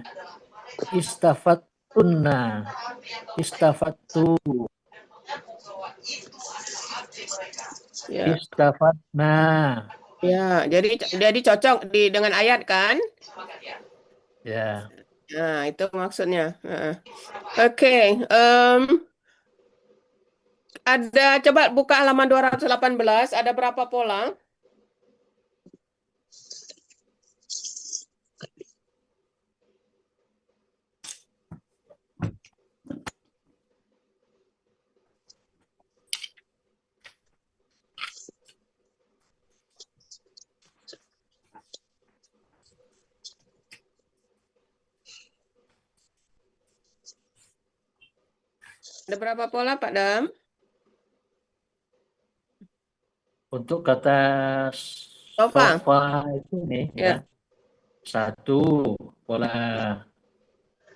Istafatunna. Istafatu. Ya. Istafatna. Ya, jadi cocok dengan ayat kan? Ya. Nah, itu maksudnya. Oke. coba buka halaman 218, ada berapa pola? Ada berapa pola, Pak Dam? Untuk kata Sofa. sofa itu nih ya. Ya. Satu, pola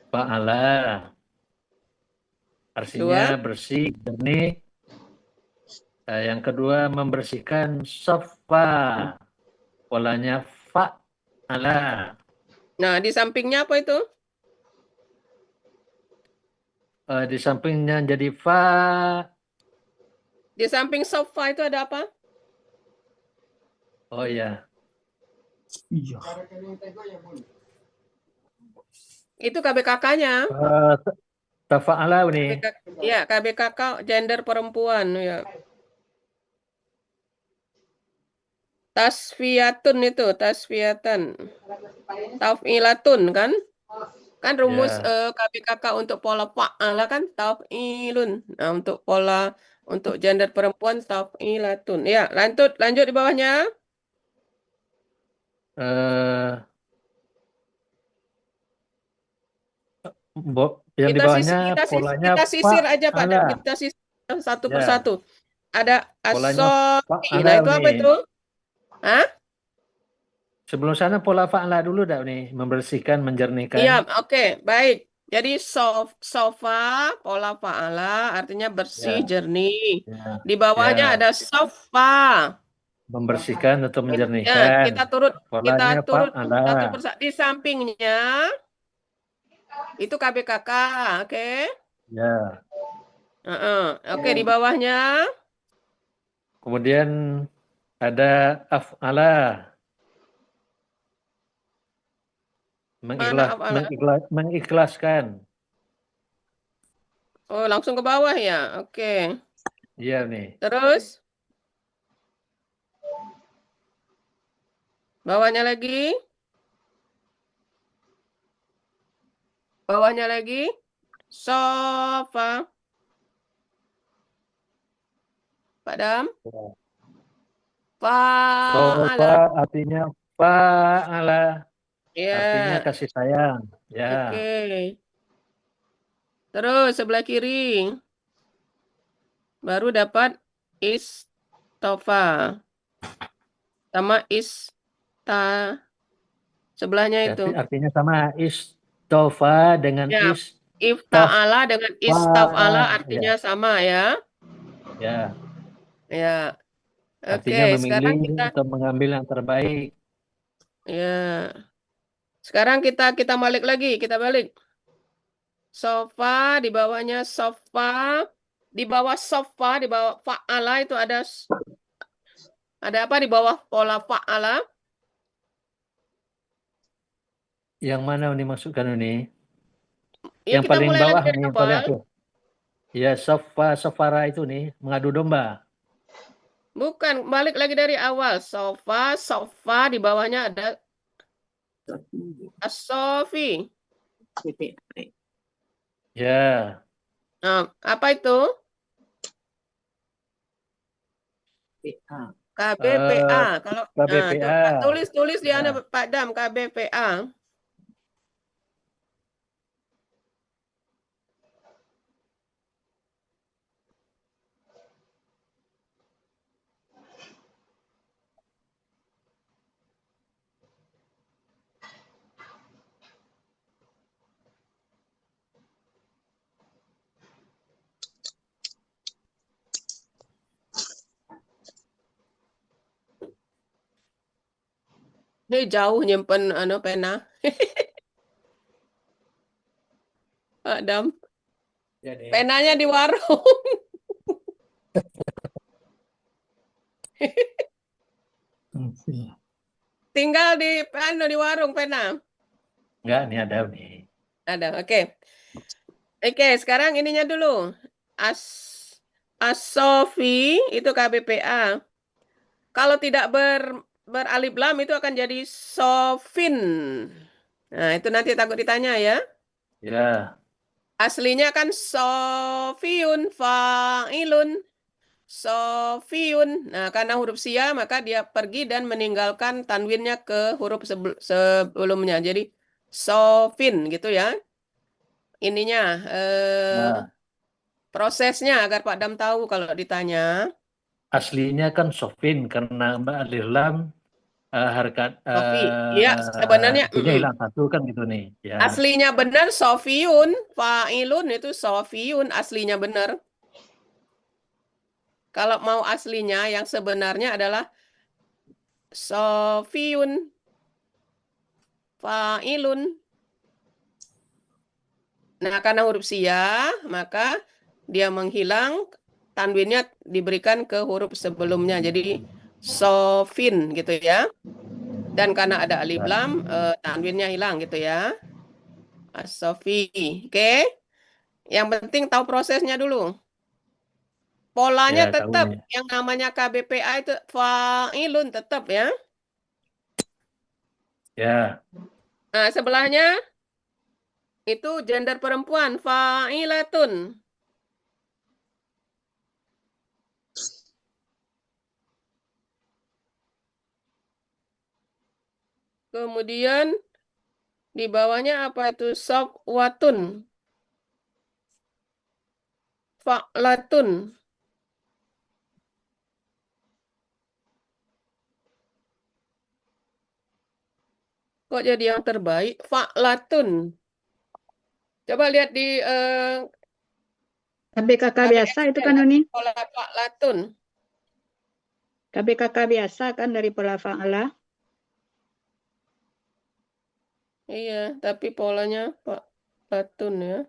fa'ala. Artinya Dua. bersih, jernih. Yang kedua, membersihkan sofa. Polanya fa'ala. Nah, di sampingnya apa itu? Di sampingnya jadi fa. Di samping sofa itu ada apa? Oh ya. Iya. Itu KBKK-nya. Tafa'ala nih. Ya, KBKK gender perempuan ya. Tasfiyatun itu, tasfiyatan. Taf'ilatun kan? Kan rumus KBKK untuk pola fa'ala kan taf'ilun. Nah, untuk pola untuk gender perempuan taf'ilatun. Ya, lanjut di bawahnya. Yang di bawahnya polanya kita sisir aja Pak Dan. fa'ala. Kita sisir satu Ya. persatu. Ada Polanya as-sofi. Nah, itu apa nih. itu? Hah? Sebelum sana pola fa'ala dulu dah nih, membersihkan, menjernihkan. Iya, oke, baik. Jadi sofa, pola fa'ala, artinya bersih, Ya. jernih. Ya. Di bawahnya Ya. ada sofa. Membersihkan atau Ya, menjernihkan. kita turut Polanya fa'ala. satu persatu. Di sampingnya itu KBKK, oke? Ya. Oke, di bawahnya Kemudian ada af'ala. Mengikhlaskan. Oh, langsung ke bawah ya. Oke. Iya nih. Terus bawahnya lagi. Bawahnya lagi. Sofa. Pak Dam. Sofa Fa'ala. artinya fa'ala. Ya. Artinya kasih sayang. Ya. Oke. Terus sebelah kiri. Baru dapat istofa. Sama sebelahnya itu. Artinya sama istofa dengan Ya. Ifta'ala dengan istaf'ala artinya sama ya. Ya. Ya. Artinya Oke, sekarang memilih kita atau mengambil yang terbaik. ya. Sekarang kita balik lagi, kita balik. Sofa, di bawahnya sofa, di bawah sofa, di bawah fa'ala itu ada apa di bawah pola fa'ala? Yang mana ini masukkan ini? Ya, Yang kita paling mulai bawah lagi dari nih, awal. paling tuh. Ya, sofara itu nih, mengadu domba. Bukan, balik lagi dari awal. Sofa, di bawahnya ada as-sofi. Ya. Nah, apa itu? KBPA. Kalau KBPA. tulis di Anda Pak Dam, KBPA. Ini jauh nyimpen pena. Pak Dam. Penanya di warung. Tinggal di warung pena. Enggak, ini ada nih. Ada, oke. Oke, sekarang ininya dulu. As-sofi itu KBPA. Kalau tidak beralif lam itu akan jadi sofin. Nah, itu nanti takut ditanya ya. Ya. Aslinya kan sofiyun fa'ilun. Sofiyun. Nah, karena huruf sia maka dia pergi dan meninggalkan tanwinnya ke huruf sebelumnya. Jadi sofin gitu ya. Ininya Nah, prosesnya agar Pak Dam tahu kalau ditanya. aslinya kan sofin karena alif lam harkat Sofi. Iya, sebenarnya itunya hilang satu kan gitu nih. Ya. aslinya benar sofiyun, fa'ilun itu sofiyun aslinya benar. Kalau mau aslinya yang sebenarnya adalah sofiyun, fa'ilun. Nah, karena huruf sia, maka dia menghilang, tanwinnya diberikan ke huruf sebelumnya. Jadi sofin gitu ya. Dan karena ada alif lam, tanwinnya hilang gitu ya. As-sofi. Oke. Yang penting tahu prosesnya dulu. Polanya Ya, tahu tetap nih. yang namanya KBPA itu fa'ilun tetap ya. Ya. Nah, sebelahnya itu gender perempuan fa'ilatun. Kemudian di bawahnya apa itu sofwatun. Fa'latun. Kok jadi yang terbaik? Fa'latun. Coba lihat di KBKK biasa itu kan Uni? pola fa'latun. KBKK biasa kan dari pola fa'ala. Iya, tapi polanya fa'latun ya.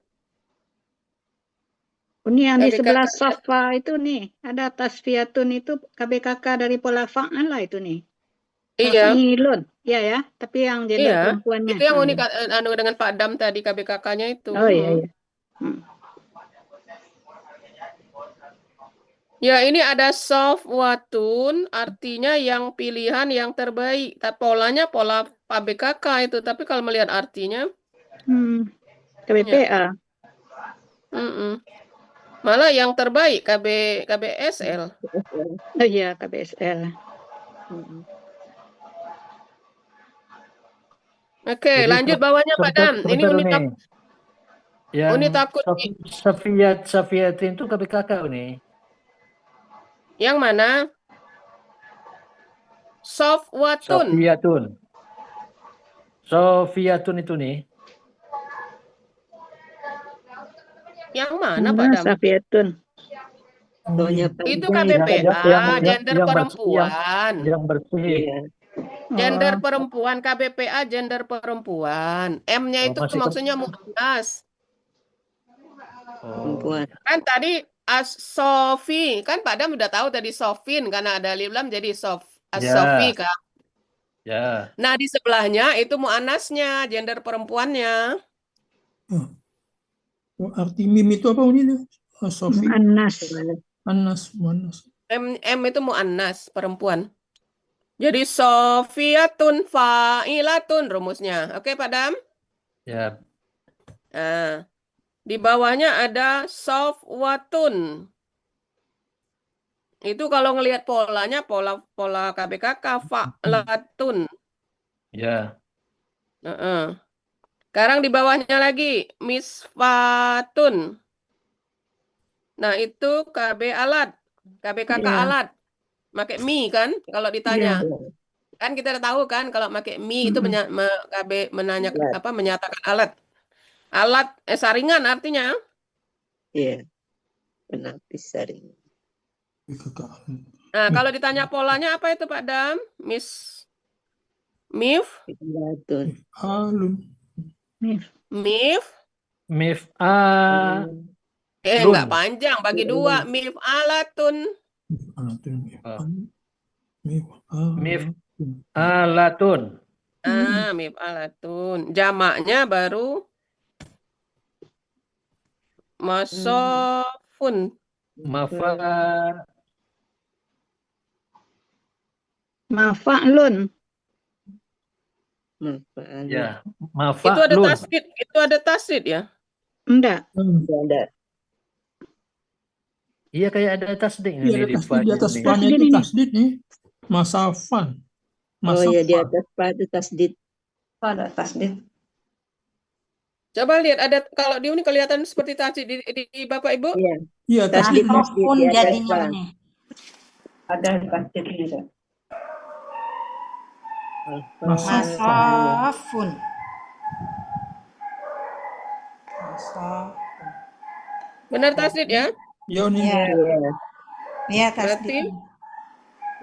Uni yang di KBKK sebelah sofa itu nih, ada tasfiyatun itu KBKK dari pola fa'ala itu nih. Iya. Fa'ilun, iya ya, tapi yang gender Iya, perempuannya. itu yang unik anu dengan Pak Dam tadi KBKK-nya itu. Oh iya, iya. Ya, ini ada sofwatun, artinya yang pilihan yang terbaik. Tapi polanya pola PBKK itu, tapi kalau melihat artinya, KBPA. malah yang terbaik KBSL. Oh iya, KBSL. Oke, Jadi lanjut bawahnya Pak Dam. Ini sebentar nih. Yang Uni takut Safiyat itu KBKK nih. Yang mana? Sofwatun. Sofiyatun itu nih. Yang mana Pak Dam? Safiyatun. Itu KBPA, gender perempuan. Yang bersih. Gender perempuan, KBPA gender perempuan. M-nya itu maksudnya muannas. Kan tadi as-sofi, kan Pak Dam udah tahu tadi sofin karena ada alif lam jadi as-sofi kan. Ya. Nah, di sebelahnya itu muannasnya, gender perempuannya. Arti mim itu apa Uni? Sofi. Muannas. M itu muannas, perempuan. Jadi sofiyatun fa'ilatun rumusnya. Oke, Pak Dam? Ya. Nah, di bawahnya ada sofwatun. Itu kalau ngelihat polanya, pola KBKK, fa'latun. Ya. Sekarang di bawahnya lagi, misfatun. Nah, itu KB alat. KBKK alat. Pakai mi kan, kalau ditanya. Kan kita udah tahu kan, kalau pakai mi itu KB menyatakan alat. Alat saringan artinya. Iya, benar saringan. Nah, kalau ditanya polanya apa itu Pak Dam? Mif? Enggak panjang, bagi dua. Mif alatun. Alatun. Mif alatun. Jamaknya baru masofun. Mafa Mafa'lun. Mafa'alun. ya, Itu ada mafa'lun. tasdid, itu ada tasdid ya. Enggak. Nggak ada. Iya kayak ada tasdid Iya, ini ada di tasdid di atas ini. fa-nya Tasdid itu ini. tasdid nih. Masafan. Oh ya, di Masafa. atas fa itu tasdid. Ada tasdid. Coba lihat ada kalau di ini kelihatan seperti tasdid di Bapak Ibu. Iya, Iya, tasdid. tasdid Pun di atas jadinya fa. nih. Ada tasdidnya. Masafun. Masafun. Benar tasdid ya? Yo nih. Iya, Iya. iya Berarti tasdid.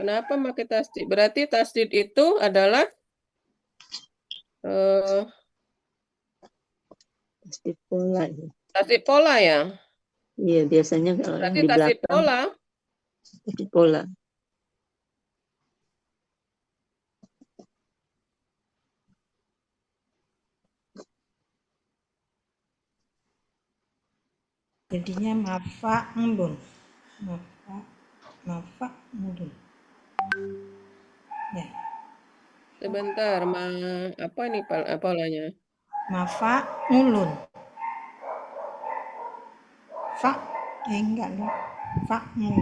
kenapa pakai tasdid? Berarti tasdid itu adalah Tasdid pola. tasdid pola ya. Iya, biasanya kalau yang Berarti di tasdid belakang pola. tasdid pola. Jadinya mafa'lun. Mafa'lun. Ya, Sebentar, apa ini polanya? mafa'ulun. Enggak dong. Fa'ul.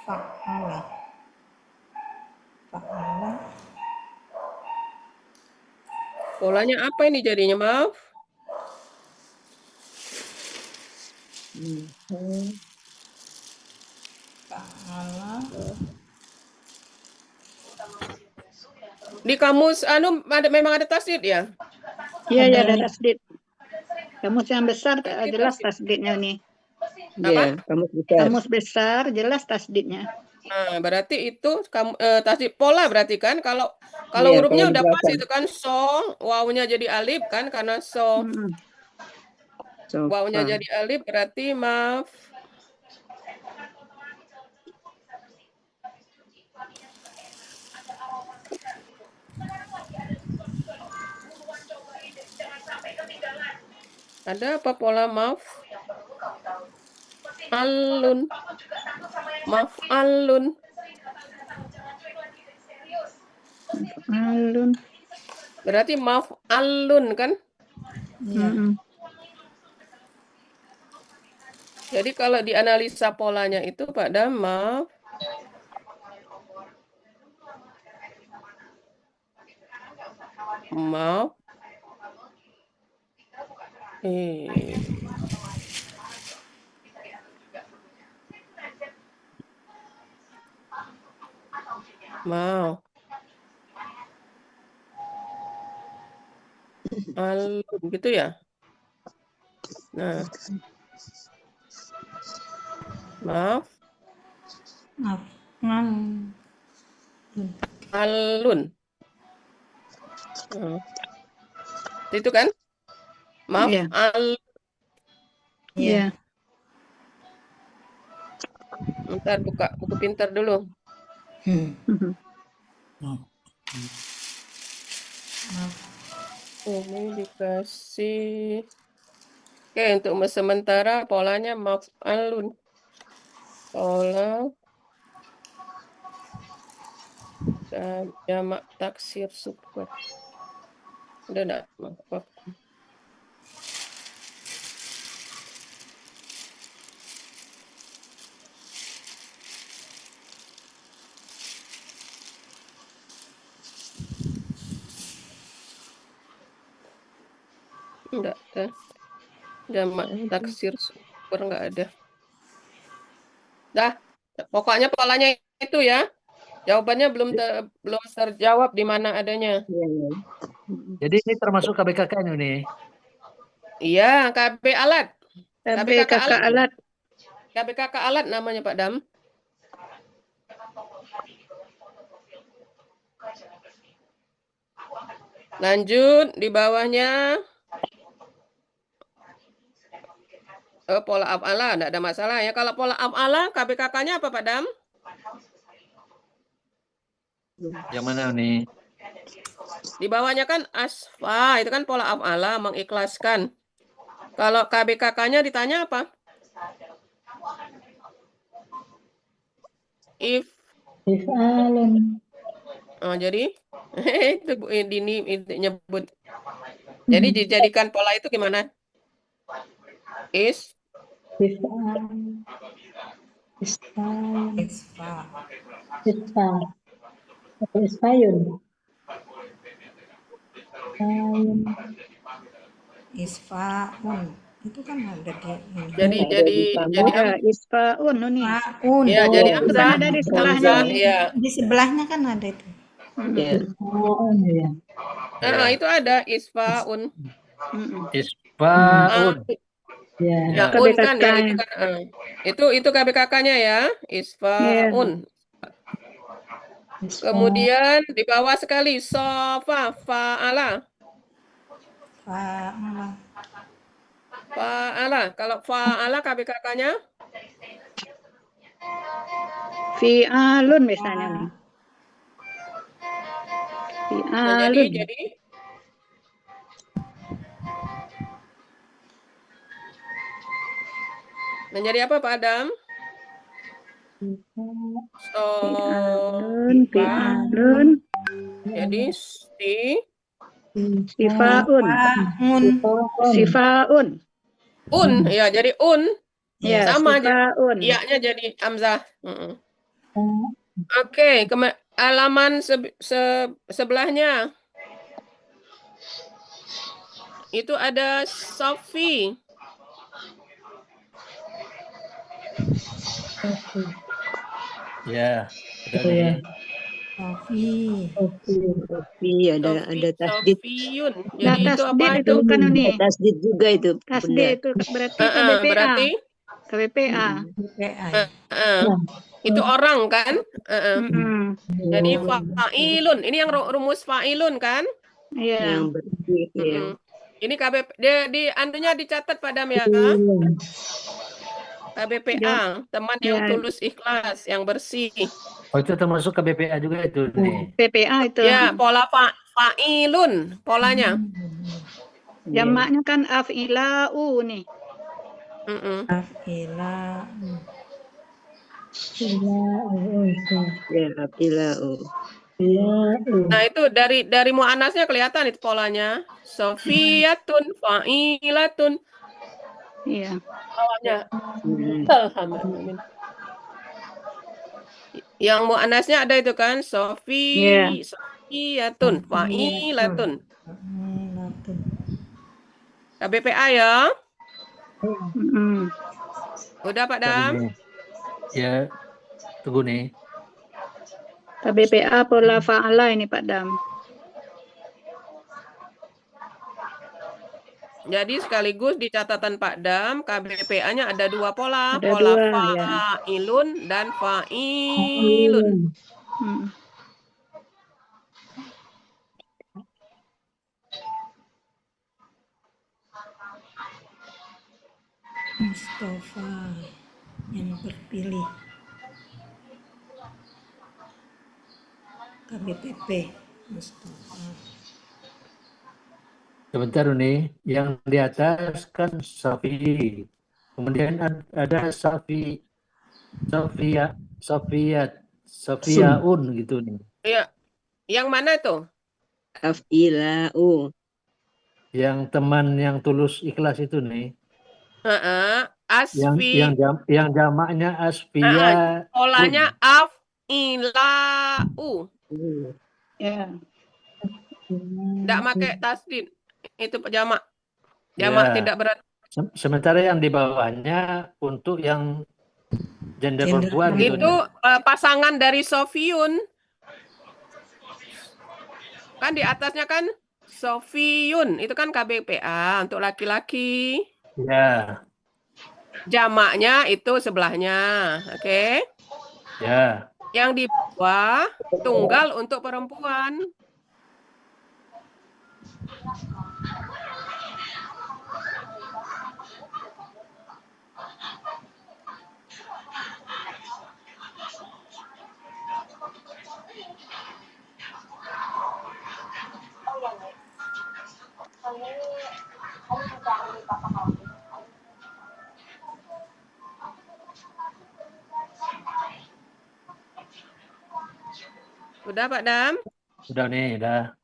Fa'ala. Fa'ala. Polanya apa ini jadinya? Maaf. Fa'ala. Di kamus memang ada tasdid ya? Iya, ya ada tasdid. Kamus yang besar jelas tasdidnya nih. Iya, kamus besar. Kamus besar jelas tasdidnya. Nah, berarti itu tasdid pola berarti kan kalau Iya, hurufnya kalau di udah pas belakang. itu kan so, wawunya jadi alif kan karena so. Wawunya Sofa. jadi alif berarti maaf. Ada apa pola maaf? Alun. Maaf alun. Alun. Berarti maaf alun kan? Iya. Jadi kalau dianalisa polanya itu Pak Dam, maaf. Maaf. Mau. Alun gitu ya. Nah. Maaf. Alun. Itu kan? Maaf, Iya. Iya. Ntar buka buku pintar dulu. Ini dikasih. Oke, untuk sementara polanya maf'alun. Pola jamak taksir sukun. Udah enggak? Maaf. Enggak ada. Jamak taksir syukur enggak ada. Dah, pokoknya polanya itu ya. Jawabannya belum terjawab di mana adanya. Jadi ini termasuk KBKK ini. Iya, KB alat. KBKK alat. KBKK alat namanya Pak Dam. Lanjut di bawahnya. Pola af'ala enggak ada masalah ya. Kalau pola af'ala KBKK-nya apa Pak Dam? Yang mana nih? Di bawahnya kan asfa, itu kan pola af'ala mengikhlaskan. Kalau KBKK-nya ditanya apa? If'alun. Oh, jadi itu Bu Dini itu nyebut. Jadi dijadikan pola itu gimana? If'al. Isfal. Isfa. Isfal. Atau isfayun. Isfaun. Itu kan ada di ini. Jadi Ya, isfaun nih. Isfaun. ya, jadi Bukan Hamzah. ada di sebelahnya Hamzah, nih. ya. Di sebelahnya kan ada itu. Ya. Isfa'un ya. Itu ada isfaun. Isfaun. Ya. Ya, un kan ya itu kan. Itu KBKK-nya ya, isfaun. Kemudian di bawah sekali sofa fa'ala. Fa'ala. Fa'ala. Kalau fa'ala KBKK-nya Fi'alun misalnya nih. nah, Fi'alun. jadi menjadi apa Pak Adam? Fi'alun. Jadi Sifaun. Sifaun. Ya jadi Ya, sama sifaun. iya-nya jadi hamzah. Oke, halaman sebelahnya itu ada Sofi. Ya, udah Ya. nih. Sofi ada tasdid. Sofiyun. Nah, Jadi itu apa tasdid itu? itu kan ini. Ada tasdid juga itu. Tasdid itu berarti KBPA. Berarti KBPA. itu orang kan? Jadi fa'ilun. Ini yang rumus fa'ilun kan? Iya. Yang bersih ya. Ini KBP di anunya dicatat pada ya. KBPA, teman yang tulus ikhlas, yang bersih. Oh, itu termasuk ke BPA juga itu nih. PPA itu. Ya, pola fa'ilun polanya. Jamaknya kan af'ila'u nih. Af'ila'u. Ya, af'ila'u. Nah, itu dari muannasnya kelihatan itu polanya. Sofiyatun, fa'ilatun. Iya. Polanya. Alhamdulillah. Yang muannasnya ada itu kan, Sofiyatun, fa'ilatun. KBPA ya. Udah Pak Dam? Ya, tunggu nih. KBPA pola fa'ala ini Pak Dam. Jadi sekaligus di catatan Pak Dam, KBPA-nya ada dua pola, Ada pola dua, fa'ilun dan fa'ilun. Mustafa yang terpilih. KBTP Mustafa. Sebentar nih, yang di atas kan Safi. Kemudian ada Sofiaun gitu nih. Iya. Yang mana itu? Af'ila'u. Yang teman yang tulus ikhlas itu nih. Asfi. Yang jamaknya Asfia. Polanya af'ila'u. Ya. Tidak pakai tasdid. Itu jamak. Jamak tidak berat. Sementara yang di bawahnya untuk yang gender perempuan gitu. Itu pasangan dari Sofiyun. Kan di atasnya kan Sofiyun. Itu kan KBPA untuk laki-laki. Ya. Jamaknya itu sebelahnya. Oke. Ya. Yang di bawah tunggal untuk perempuan. Udah Pak Dam? Udah nih, udah.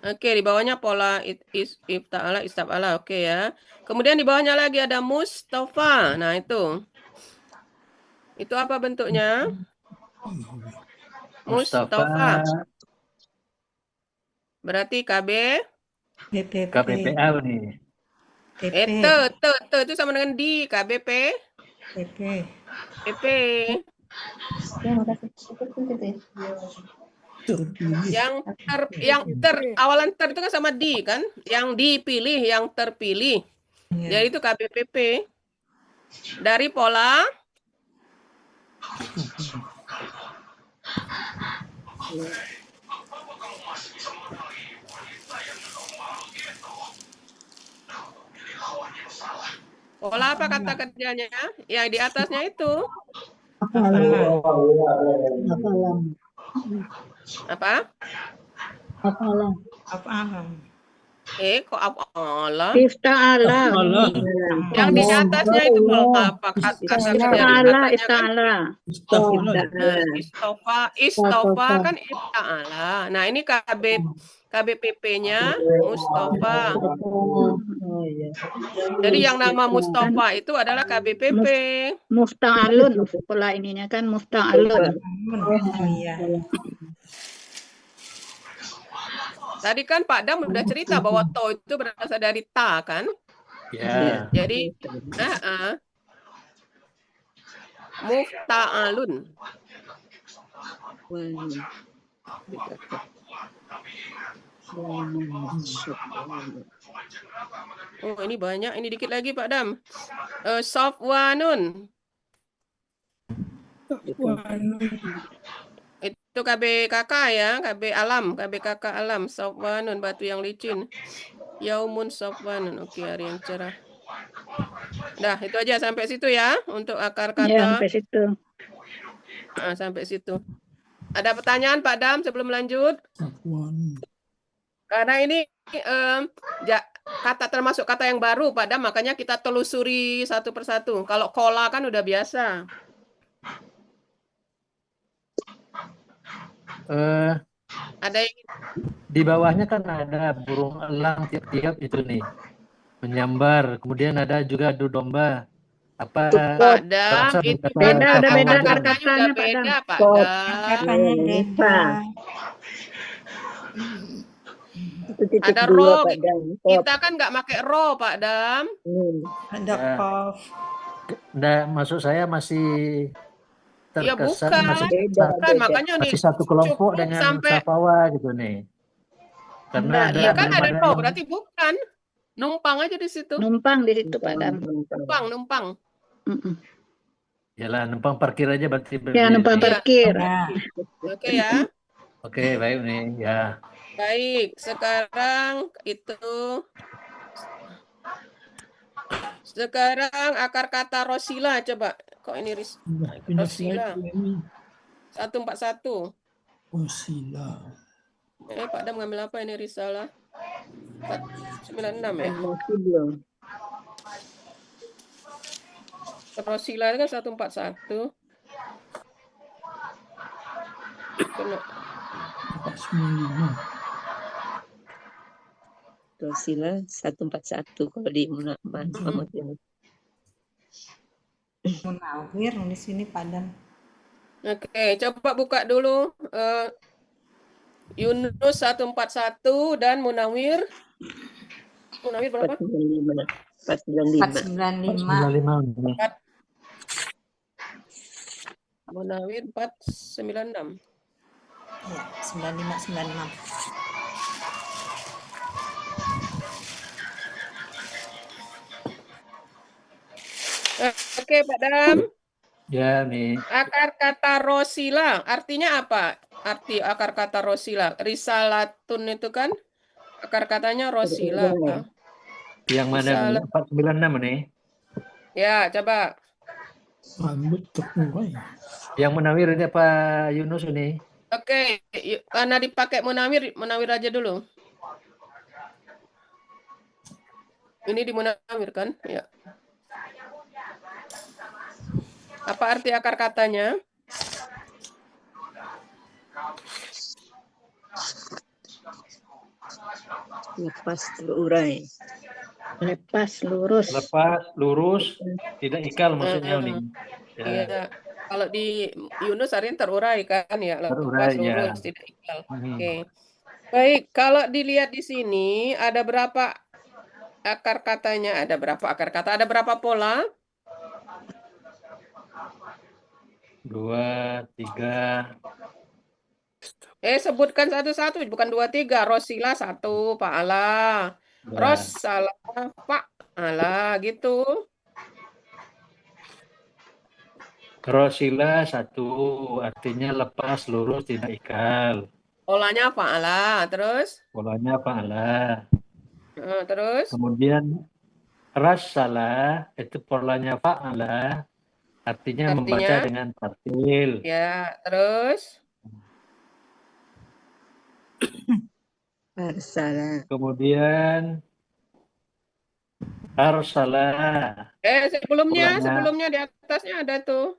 Oke, di bawahnya pola ifta'ala, istaf'ala, oke ya. Kemudian di bawahnya lagi ada Mustafa. Nah, itu. Itu apa bentuknya? Mustafa, Mustafa. Berarti KB. BPP. KPPA nih. TP. Itu sama dengan di KBP. TP. PP. Ya, makasih. Itu gitu ya. Awalan ter itu kan sama di kan? Yang dipilih, yang terpilih. Iya. Jadi itu KBPP. Dari pola pola apa kata kerjanya? Yang di atasnya itu. Hafalan. Apa? Hafalan. Afalam. Kok apalah? Ifta'ala. Yang di atasnya itu pola apa? Kata kerjanya Ifta'ala. Istofa kan ifta'ala. Nah, ini KBPP-nya Mustafa. Jadi yang nama Mustafa itu adalah KBPP. Mufta'alun. Pola ininya kan mufta'alun. Iya. Tadi kan Pak Dam udah cerita bahwa to itu berasal dari ta kan? Ya. Jadi mufta'alun. Oh, ini banyak. Ini dikit lagi Pak Dam. Sofwanun. Itu KBKK ya, KBKK alam, Sofwanun, batu yang licin. Yaumun Sofwanun, oke, hari yang cerah. Dah, itu aja sampai situ ya, untuk akar kata. Ya, sampai situ. Sampai situ. Ada pertanyaan Pak Dam sebelum lanjut? Karena ini kata termasuk kata yang baru Pak Dam, makanya kita telusuri satu persatu. Kalau kola kan udah biasa. Ada yang Di bawahnya kan ada burung elang tiap-tiap itu nih. Menyambar. Kemudian ada juga adu domba. Apa? Pak Dam, itu beda kata-katanya udah beda Pak Dam. Katanya beda. Ada ro. Kita kan nggak pakai ro Pak Dam. Ada kof. Nah, maksud saya masih Ya terkesan bukan, makanya nih masih satu kelompok cukup dengan sampai Sapawa gitu nih. Karena iya kan belum ada ro, yang- berarti bukan. Numpang aja di situ. Numpang di situ Pak Dam. Numpang. Yalah, numpang parkir aja berarti. Ya, numpang parkir. Oke ya. Oke, baik nih. Ya. Baik, sekarang akar kata Rosila coba. Kok ini Rosila? 141. Rosila. Pak Dam ngambil apa ini Risalah? 496 ya? Rosila kan 141. Rosila 141 kalau di Muhammad ini. Munawir di sini Padang. Oke, coba buka dulu Yunus 141 dan Munawir. Munawir berapa? 495. Munawir 496. Ya, 9596. Oke, Pak Dam. Ya, nih. Akar kata Rosila, artinya apa? Arti akar kata Rosila. Risalatun itu kan akar katanya Rosila. Yang mana? 496 nih. Ya, coba. Rambut terurai. Yang Munawir ini apa Yunus ini? Oke, karena dipakai Munawir aja dulu. Ini di Munawir kan? Ya. Apa arti akar katanya? Lepas terurai. Lepas lurus. Lepas, lurus, tidak ikal maksudnya Heeh. nih. Ya, Iya. Kalau di Yunus artinya terurai kan ya, lepas terurai ya. lurus tidak ikal. Oke. Baik, kalau dilihat di sini ada berapa akar katanya? Ada berapa akar kata? Ada berapa pola? 2, 3. Sebutkan satu-satu, bukan 2, 3. Rosila 1, Fa'ala. Ya. Rosala, Fa'ala, gitu. Rosila 1, artinya lepas, lurus, tidak ikal. Polanya Fa'ala, terus? Polanya fa'ala. Terus? Kemudian rasala, itu polanya fa'ala, artinya membaca dengan tartil. Ya, terus? Arsala. Kemudian arsala. Sebelumnya di atasnya ada tuh.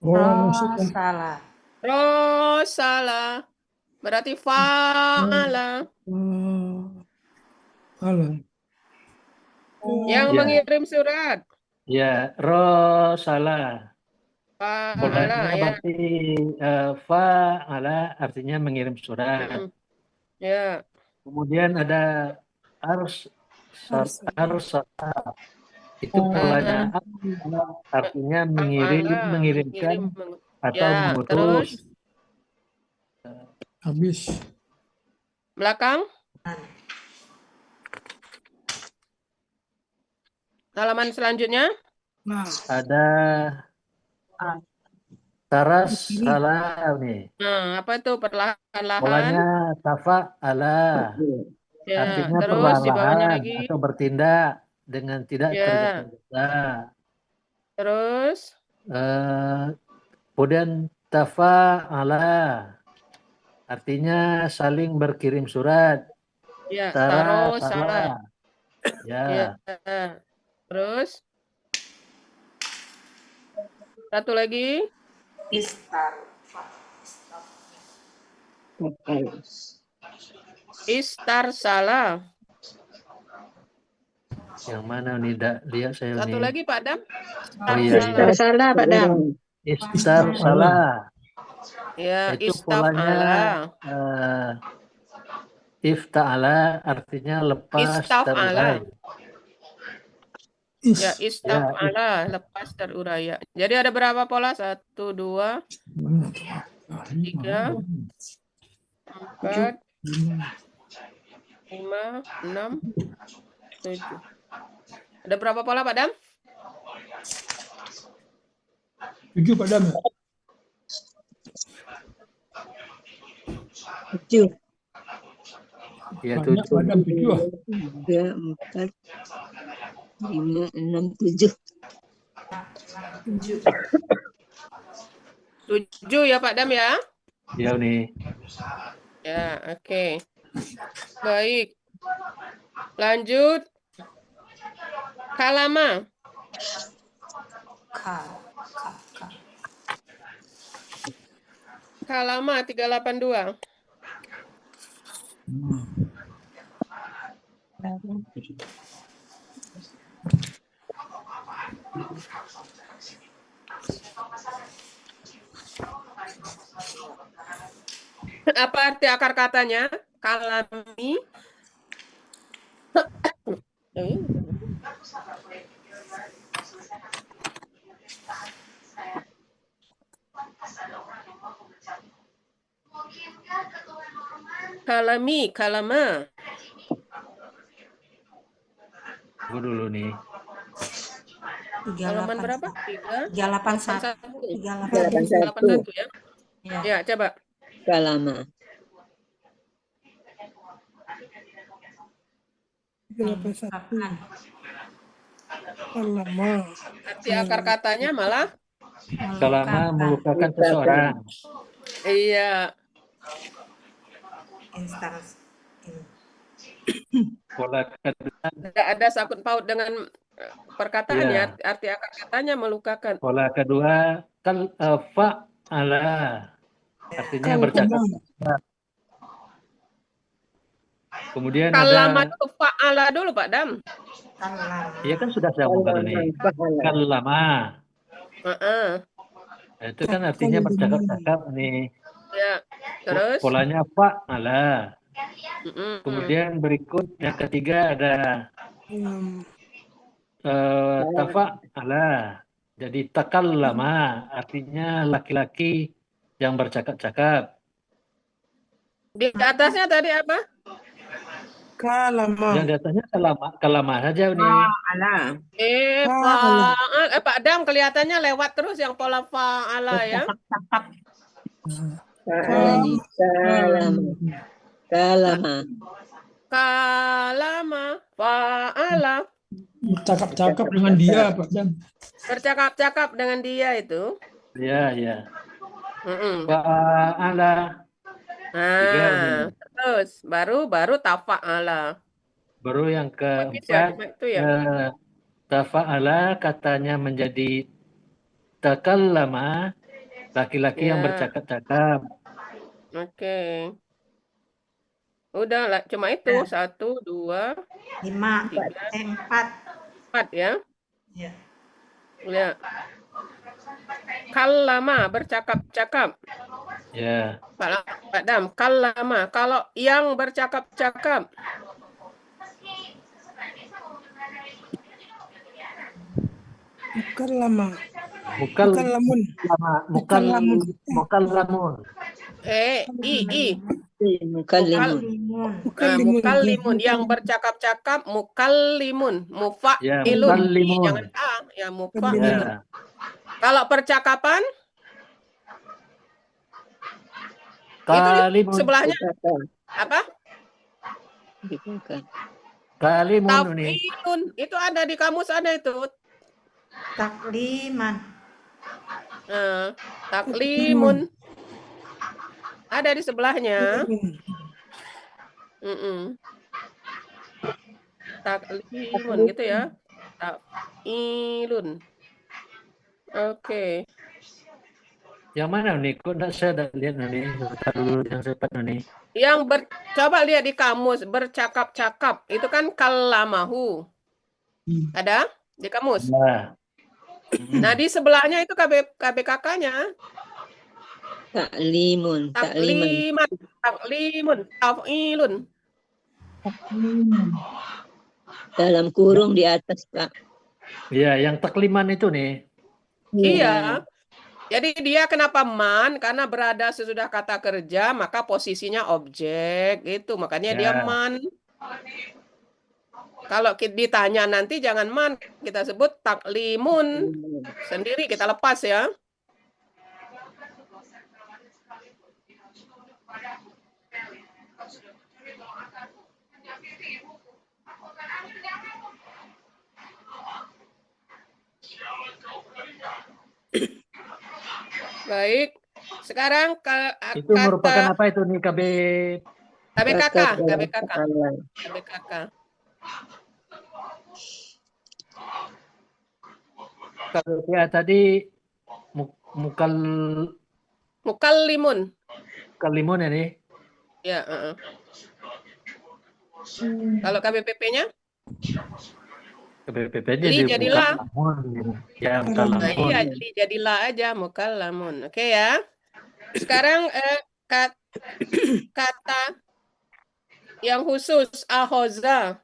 Rosala. Rosala. Berarti fa'ala. Yang Ya. mengirim surat. Ya, rosala. Polanya Fa'ala, ya. berarti fa'ala, artinya mengirim surat. Ya. Kemudian ada arsala. Itu polanya artinya mengirimkan atau Ya, mengutus. terus? Habis. Belakang? Halaman selanjutnya? Ada taras salah nih. Apa itu perlahan-lahan? Polanya tafa'ala. Ya, Artinya terus di bawahnya perlahan-lahan lagi. atau bertindak dengan tidak Ya. tergesa-gesa. Terus? Kemudian tafa'ala. Artinya saling berkirim surat. Ya, Tara taruh salah. salah. Ya. Terus? Satu lagi. Istar salah. Yang mana nih? Lihat saya Satu nih. lagi Pak Dam. Oh iya. Istar salah Pak Dam. Istar salah. Ya, Itu istaf'ala. polanya ifta'ala, artinya lepas terurai. Ya, istaf'ala, lepas terurai. Ya. Jadi ada berapa pola? 1, 2, 3, 4, 5, 6, 7. Ada berapa pola Pak Dam? 7 Pak Dam. 7. Ya, 7. 3, 4, 5, 6, 7. 7 ya Pak Dam ya? Ya nih. Ya, oke. Baik. Lanjut. Kalama. Kalama 382. Apa arti akar katanya? Kalami. Kalami, kalama. Gue dulu nih. Halaman berapa? 381. 381 ya? Ya, coba. Kalama. 381. Kalama. Arti akar katanya malah? Kalama melukakan seseorang. Iya. Pola kedua. Tidak ada sangkut paut dengan perkataan ya. Arti akar katanya melukakan. Pola kedua kan fa'ala. Artinya bercakap. Kemudian Kalama ada, itu fa'ala dulu Pak Dam. ya kan sudah saya omongkan ini. Kalama. Heeh. Itu kan artinya bercakap-cakap nih. Ya. Terus? Polanya fa'ala. Mm-mm. Kemudian berikut yang ketiga ada tafa'ala. Jadi takallama artinya laki-laki yang bercakap-cakap. Di atasnya tadi apa? Kalama. Yang di atasnya kalama saja nih. Pak Dam kelihatannya lewat terus yang pola fa'ala ya. Kalama fa'ala. Bercakap-cakap dengan dia, Pak Dam. Bercakap-cakap dengan dia itu. Ya, ya. Mm-mm. Fa'ala. Nah, terus baru tafa'ala. Baru yang Bisa keempat, itu ya. tafa'ala katanya menjadi takallama, laki-laki yang Ya. bercakap-cakap. Oke. Udah lah, cuma itu 1, 2, 5, 3, 4 ya. Ya. Ya. Kallama bercakap-cakap. Ya. Pak Dam, kallama kalau yang bercakap-cakap. Mukallama. Mukallamun. Mukallamun. Mukallimun yang bercakap-cakap mukallimun, Ya, mufa'ilun. mukallimun. Jangan a, ya mufa'ilun. Ya. Kalau percakapan Kalimun. itu sebelahnya apa? Kalimun nih. Taf'ilun. Itu ada di kamus ada itu. Takliman. Taklimun. Ada di sebelahnya. Taklimun gitu ya. Taf'ilun. Oke. Yang mana nih? Kok enggak saya ada lihat nih? Sebentar dulu yang sempat nih. Yang coba lihat di kamus bercakap-cakap itu kan kalamahu. Ada di kamus? Nah. Nah, di sebelahnya itu KBKK-nya. Taklimun. Taklimun, taf'ilun. Dalam kurung di atas, Pak. Iya, yang takliman itu nih. Iya. Jadi dia kenapa man? Karena berada sesudah kata kerja, maka posisinya objek. Itu makanya dia man. Kalau ditanya nanti jangan man, kita sebut taklimun. Sendiri kita lepas ya. Baik. Sekarang itu merupakan apa itu nih KBKK. Kalau ya tadi mukallimun ya nih. Ya. Kalau KBPP-nya? KBPP-nya li jadilah. Ya, iya, li jadilah aja mukallamun. Oke ya. Sekarang kata yang khusus ahoza.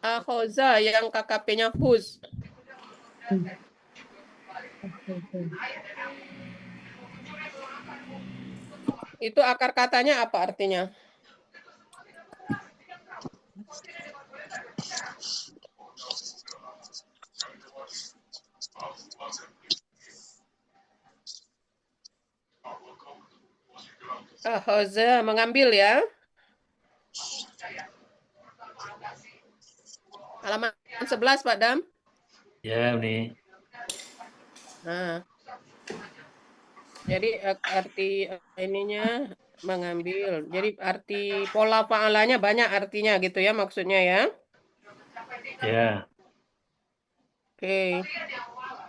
Ahoza yang KKP-nya hus. Itu akar katanya apa artinya? Ahoza mengambil ya. Halaman 11 Pak Dam. Ya, nih. Nah. Jadi arti ininya mengambil. Jadi arti pola fa'alanya banyak artinya gitu ya maksudnya ya. Ya. Oke.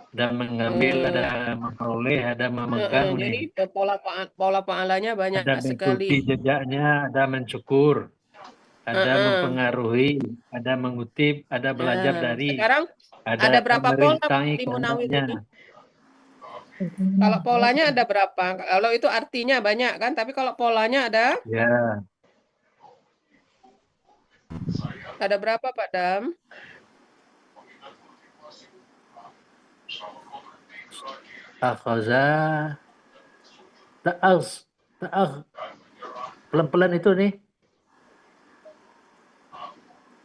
Ada mengambil, ada memperoleh, ada memegang. Jadi pola fa'alanya banyak ada sekali. mengikuti jejaknya, ada mensyukur. ada mempengaruhi, ada mengutip, ada belajar Nah, dari, sekarang ada ada berapa pola memerintangi di Munawir ini? kehendaknya. Kalau polanya ada berapa? Kalau itu artinya banyak kan, tapi kalau polanya Ya, ada berapa Pak Dam? akhaza, ta'az, pelan-pelan itu nih.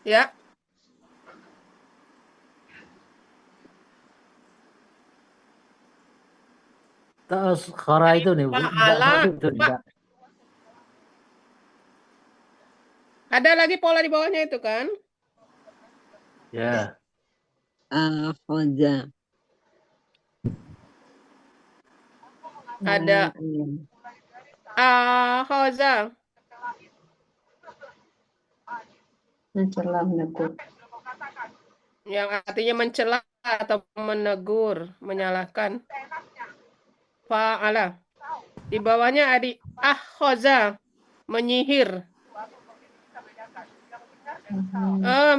Ya, Ta'az, khara itu nih, fa'ala. itu enggak. Ada lagi pola di bawahnya itu kan? Ya, Akhoza. Ada akhoza. Mencela menegur. Yang artinya mencela atau menegur, menyalahkan. Fa'ala. Di bawahnya ada akhoza, menyihir.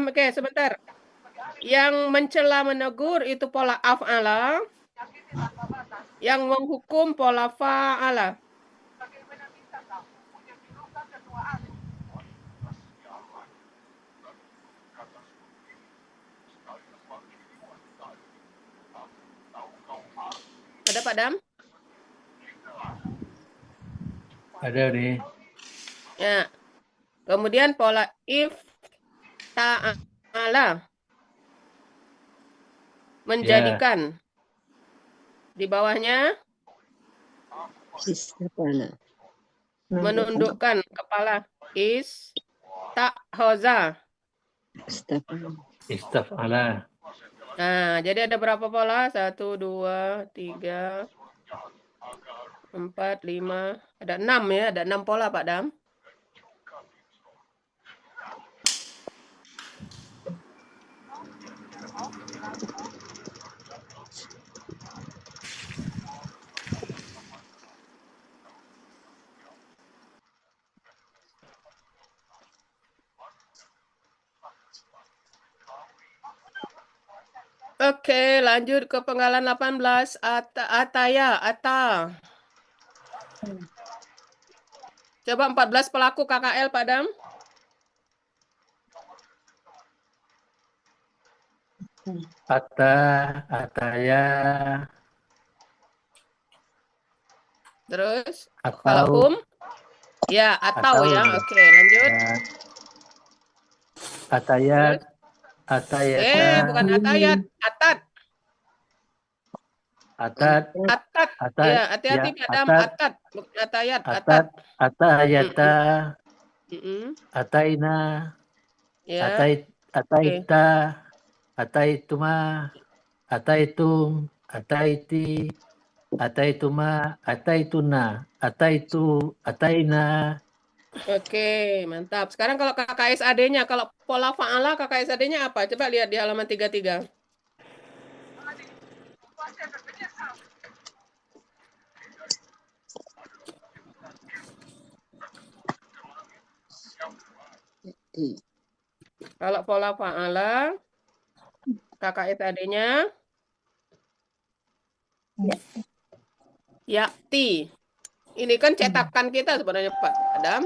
Oke, sebentar. Yang mencela menegur itu pola af'ala. Yang menghukum pola fa'ala. Ada Pak Dam? ada nih. Ya. Kemudian pola if ta'ala. Menjadikan. Di bawahnya Istafala. menundukkan kepala. Ista'hoza. Istafala. Nah, jadi ada berapa pola? 1, 2, 3, 4, 5. Ada 6 ya, ada 6 pola Pak Dam. Oke, lanjut ke penggalan 18. Ataya, ata. Coba 14 pelaku KKL, Pak Dam. Ataya, Terus, atau, kalau hum? Ya, atau ya. Oke, lanjut. Ya. Atayat, Bukan atayat, atat. Atat, Ya, hati-hati Pak Dam, atat. Bukan atayat, atat. atayata, ataina, Ya. ataita, ataituma, ataitum, ataiti, ataituma, ataituna, ataitu, ataina. Oke, mantap. Sekarang kalau KKSAD-nya, kalau pola fa'ala KKSAD-nya apa? Coba lihat di halaman 33. Kalau pola fa'ala KKSAD-nya yakti. Ini kan cetakan kita sebenarnya Pak Adam.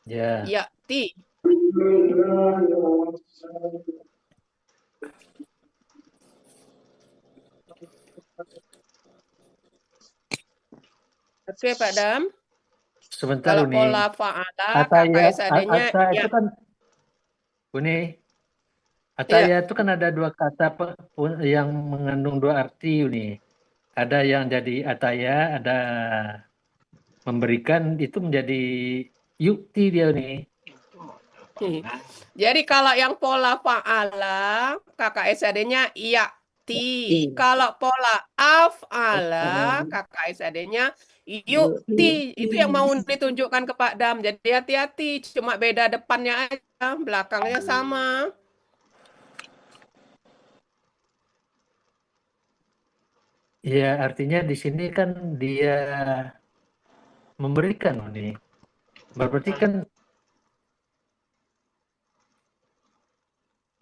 Ya. Yakti. Oke Pak Dam. Sebentar kalau Uni. pola fa'ala KKSAD-nya itu kan Uni. Ataya itu kan ada dua kata yang mengandung dua arti Uni. Ada yang jadi ataya, ada memberikan, itu menjadi yukti dia nih. Jadi kalau yang pola fa'ala KKSAD-nya yakti. Kalau pola af'ala KKSAD-nya yukti. Itu yang mau ditunjukkan ke Pak Dam. Jadi hati-hati, cuma beda depannya aja, belakangnya sama. Ya, artinya di sini kan dia memberikan nih. Berarti kan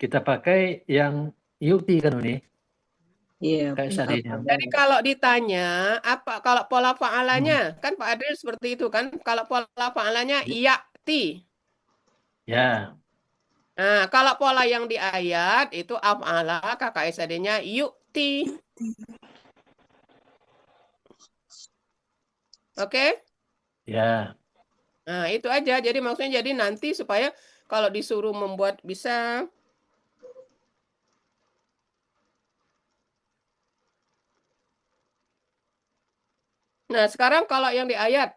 kita pakai yang yukti kan ini. Iya. Kayak SAD-nya. Jadi kalau ditanya apa kalau pola fa'alanya kan Pak Adil seperti itu kan. Kalau pola fa'alanya ya'ti. Ya. Nah, kalau pola yang di ayat itu af'ala, kakak SAD-nya yu'ti. Oke? Ya. Nah, itu aja. Jadi maksudnya jadi nanti supaya kalau disuruh membuat bisa. Nah, sekarang kalau yang di ayat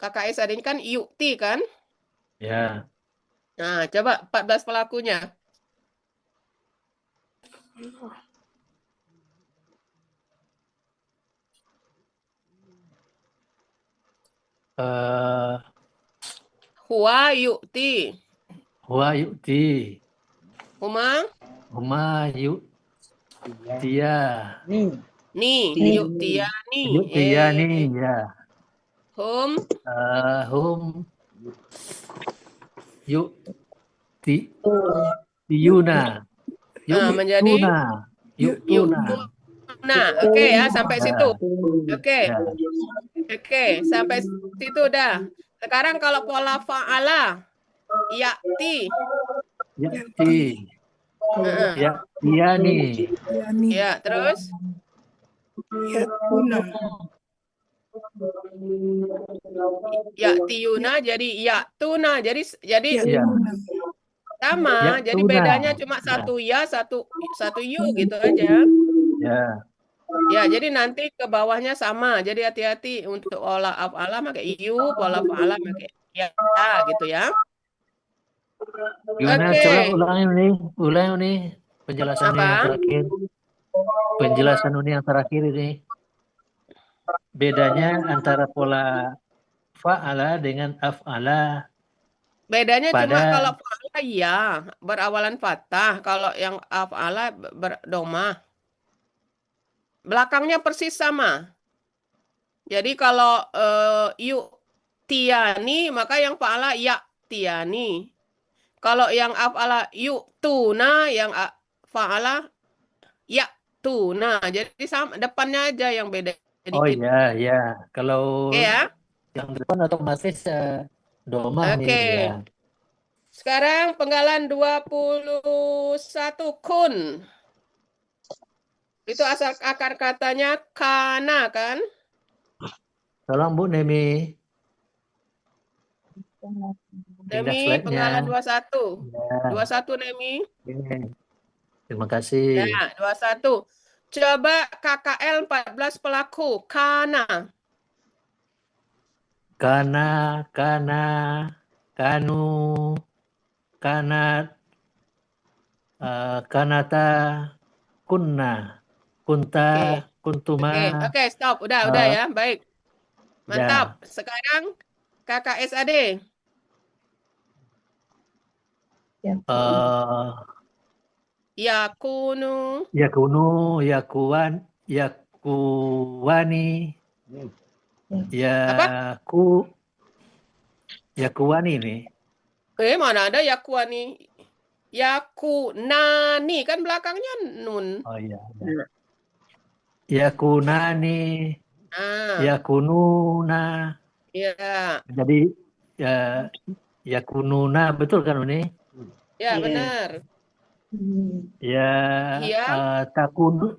kakak SAD-nya kan yu'ti kan? Ya. Nah, coba 14 pelakunya. Huwa yu'ti. Huwa yu'ti. Huma yu'tiya. Ni yu'tiya ni. Yu'tiya ni, ya. Hum yu'tiyuna. Menjadi Yu'tuna. Nah, oke ya sampai situ. Oke. Ya. Oke, sampai situ udah. Sekarang kalau pola fa'ala ya'ti. Ya'ti. Ya'tiyani. Ya, terus ya'tiyuna jadi ya'tuna. Jadi Ya. sama. Jadi Ya'tuna. bedanya cuma satu ya, satu yu gitu aja. Ya. Ya, jadi nanti ke bawahnya sama. Jadi hati-hati untuk pola af'ala pakai yu, pola fa'ala pakai ya gitu ya. Gimana? Oke. Coba ulangi nih penjelasan ini yang terakhir. Penjelasan ini yang terakhir ini. Bedanya antara pola fa'ala dengan af'ala. Bedanya cuma kalau fa'ala ya berawalan fathah, kalau yang af'ala berdomah. Belakangnya persis sama. Jadi kalau yu'tiyani maka yang fa'ala ya'tiyani. Kalau yang af'ala yu'tuna yang fa'ala ya'tuna. Jadi sama depannya aja yang beda Oh dikit. ya. Kalau Oke ya. yang depan otomatis domah nih Oke. dia. Sekarang penggalan 21 kun. Itu asal akar katanya kana kan? Tolong Bu Nemi. Nemi penggalan 21. Ya. 21 Nemi. Terima kasih. Ya, 21. Coba KKL 14 pelaku. Kana. Kana, kanu, kanat, kanata, kunna, kunta, kuntuma. Oke, stop. Udah ya. Baik. Mantap. Sekarang Kakak SAD. Yakunu. Yakuwani. Yakuwani nih. Mana ada yakuwani? Yakunani kan belakangnya nun. Oh iya. Yakunani. Yakununa. Iya. Jadi yakununa betul kan ini? Ya, benar. Ya, takunani.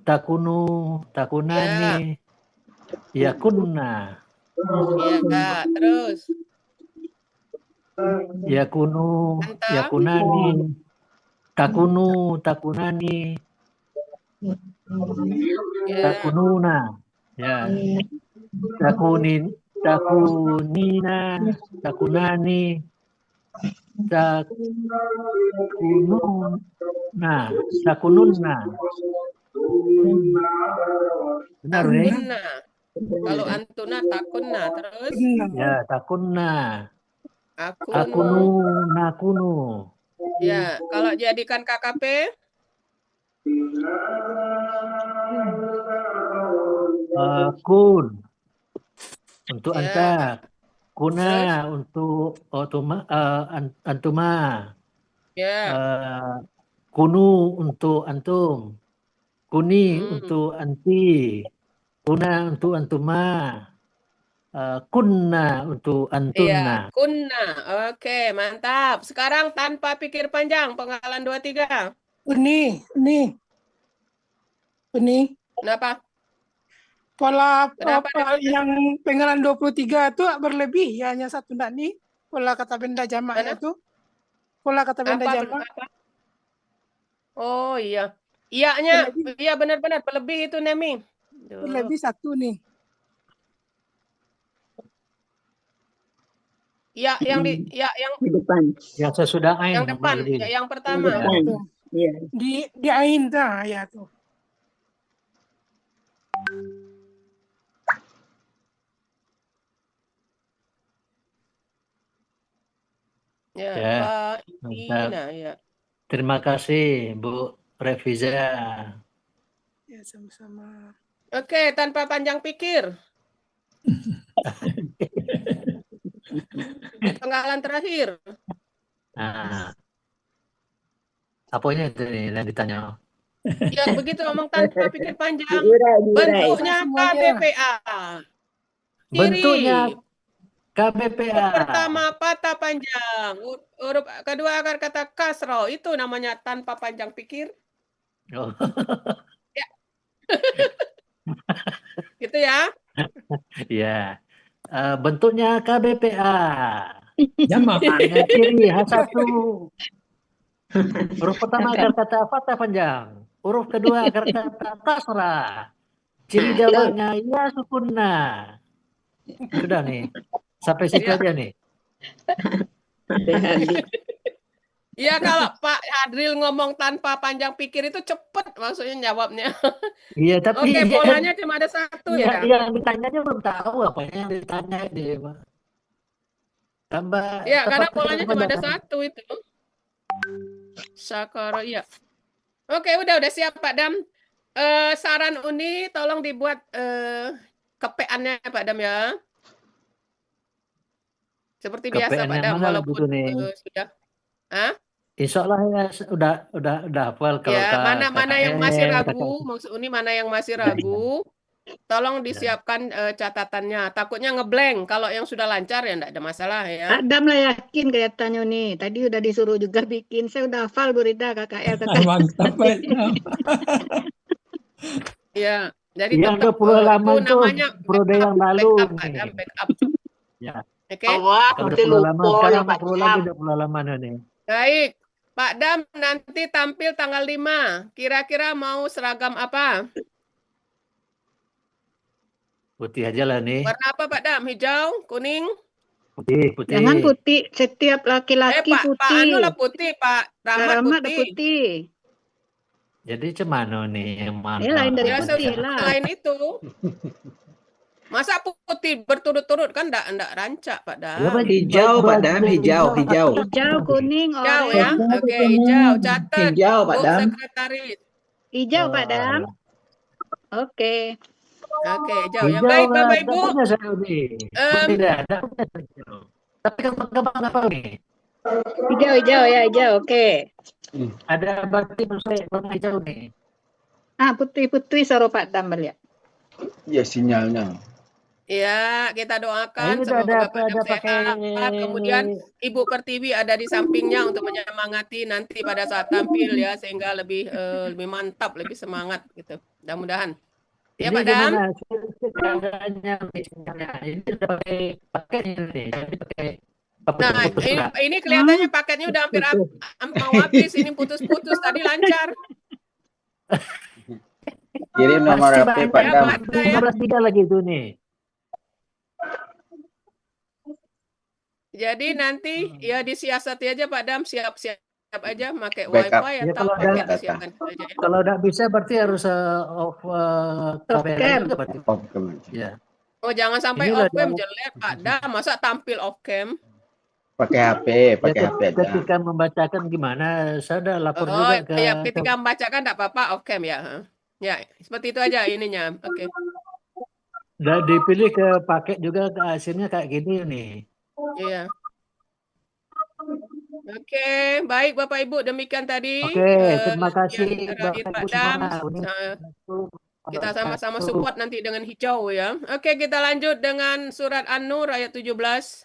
Yakunna. Ya, terus. Yakunani. Takunani. Takununa. Ya. Takunina. Takunani. Takununna. Benar nih? Takunna. Kalau antuna takunna terus. Ya, takunna. Akunu. Ya, kalau jadikan KKP? Kun. Untuk anta. Kuna untuk antuma. Ya. Kunu untuk antum, kuni Hmm. untuk anti, kuna untuk antuma, kunna untuk Iya, antunna. kunna. Oke, mantap. Sekarang tanpa pikir panjang, penggalan 23. Ini. Kenapa? Pola Kenapa? yang penggalan 23 itu berlebih ya, hanya satu enggak nih. Pola kata benda jamaknya Mana? itu. Pola kata benda Apa? jamak. Oh iya. Iya-nya, Berlebih. iya benar-benar berlebih itu Nemi. Berlebih satu nih. Ya, yang di depan. Yang sesudah ain yang depan, berlebih. ya, yang pertama. Iya. Di ain dah ya tuh. Ya, Ya, Pak mantap. Ina, ya. Terima kasih Bu Reviza. Ya, sama-sama. Oke, tanpa panjang pikir. Penggalan terakhir. Nah, apanya itu nih yang ditanya? Ya, begitu ngomong tanpa pikir panjang. Diurai. Bentuknya Semuanya. KBPA. Bentuknya Ciri. KBPA. Huruf pertama patah panjang. Huruf kedua akar kata kasro. Itu namanya tanpa panjang pikir. Oh. Ya. Gitu ya. Ya. Bentuknya KBPA. Jamak. Ciri H1. Huruf pertama akar kata patah panjang. Huruf kedua akar kata kasrah. Ciri jamaknya ya sukunna. Sudah nih. Sampai situ Ya. aja nih. Iya, kalau Pak Adril ngomong tanpa panjang pikir itu cepet maksudnya jawabnya. Iya, tapi Oke, polanya cuma ada satu ya. Yang ditanyanya belum tahu apa yang ditanya dia. Tambah. Ya, karena tepat polanya cuma ada satu itu. Sakara, ya. Oke, udah siap Pak Dam. Saran Uni tolong dibuat kepeannya Pak Dam ya. Seperti biasa KPN Pak yang Dam, mana walaupun begitu nih? sudah. Hah? Insya Allah ya udah hafal kalau Ya, mana yang masih ragu, KKN. maksud Uni mana yang masih ragu, tolong disiapkan catatannya. Takutnya ngeblank. Kalau yang sudah lancar ya enggak ada masalah ya. Adam lah yakin kelihatannya nih. Tadi udah disuruh juga bikin. Saya udah hafal Bu Rida KKL. Mantap, Pak. Ya, jadi Yang tetap 20 halaman itu tuh namanya periode yang lalu backup, nih. Adam, backup. Ya. Oke. Kalau 20 halaman sekarang 40 lagi 20 halaman ini. Baik, Pak Dam nanti tampil tanggal 5. Kira-kira mau seragam apa? Putih aja lah nih. Warna apa Pak Dam? Hijau, kuning? Putih. Jangan putih. Setiap laki-laki Pak putih. Anu lah putih, Pak Rahmat ada putih. putih. Jadi cemano nih yang mana? Lain dari Ya, putih lah. lain itu. Masa putih berturut-turut kan enggak rancak, Pak Dam. Hijau, Pak Dam, hijau. Hijau, kuning, Hijau oranye. ya. Oke, hijau. Catat. Hijau, Pak Bu Dam. Sekretaris. Hijau, Pak Dam. Oke. Oke, hijau. Yang baik, Bapak Ibu. Tapi kembang apa nih? Hijau ya, hijau. Oke. Ada berarti warna hijau nih. Putih soro Pak Dam lihat. Ya, sinyalnya. Ya, kita doakan Ayo, semoga ada Bapak Dam sehat. Kemudian Ibu Pertiwi ada di sampingnya untuk menyemangati nanti pada saat tampil ya, sehingga lebih mantap, lebih semangat gitu. Mudah-mudahan. Ya, Ini Pak Dam. Keadaannya ini udah pakai paketnya nih. Jadi pakai Nah, ini kelihatannya paketnya udah hampir mau habis. Ini putus-putus tadi lancar. Kirim nomor HP Pak Dam. 15 lagi itu nih. Jadi nanti ya disiasati aja Pak Dam, siap-siap aja pakai Backup. WiFi Ya, atau pakai disiapkan saja ya. Kalau udah bisa berarti harus off kamera juga berarti. Ya. Oh, jangan sampai Inilah off cam dia. jelek Pak Dam, masa tampil off cam? Pakai HP aja. Ketika membacakan gimana, saya udah lapor Oh, juga ke ya ketika membacakan enggak apa-apa off cam ya. Ya, seperti itu aja ininya. Oke. udah dipilih ke paket juga, ke hasilnya kayak gini nih. Iya. Oke, baik Bapak Ibu, demikian tadi Oke, terima kasih yang terakhir Bapak Pak Ibu Dam. semua. Kita sama-sama support nanti dengan hijau ya. Oke, kita lanjut dengan surat An-Nur ayat 17.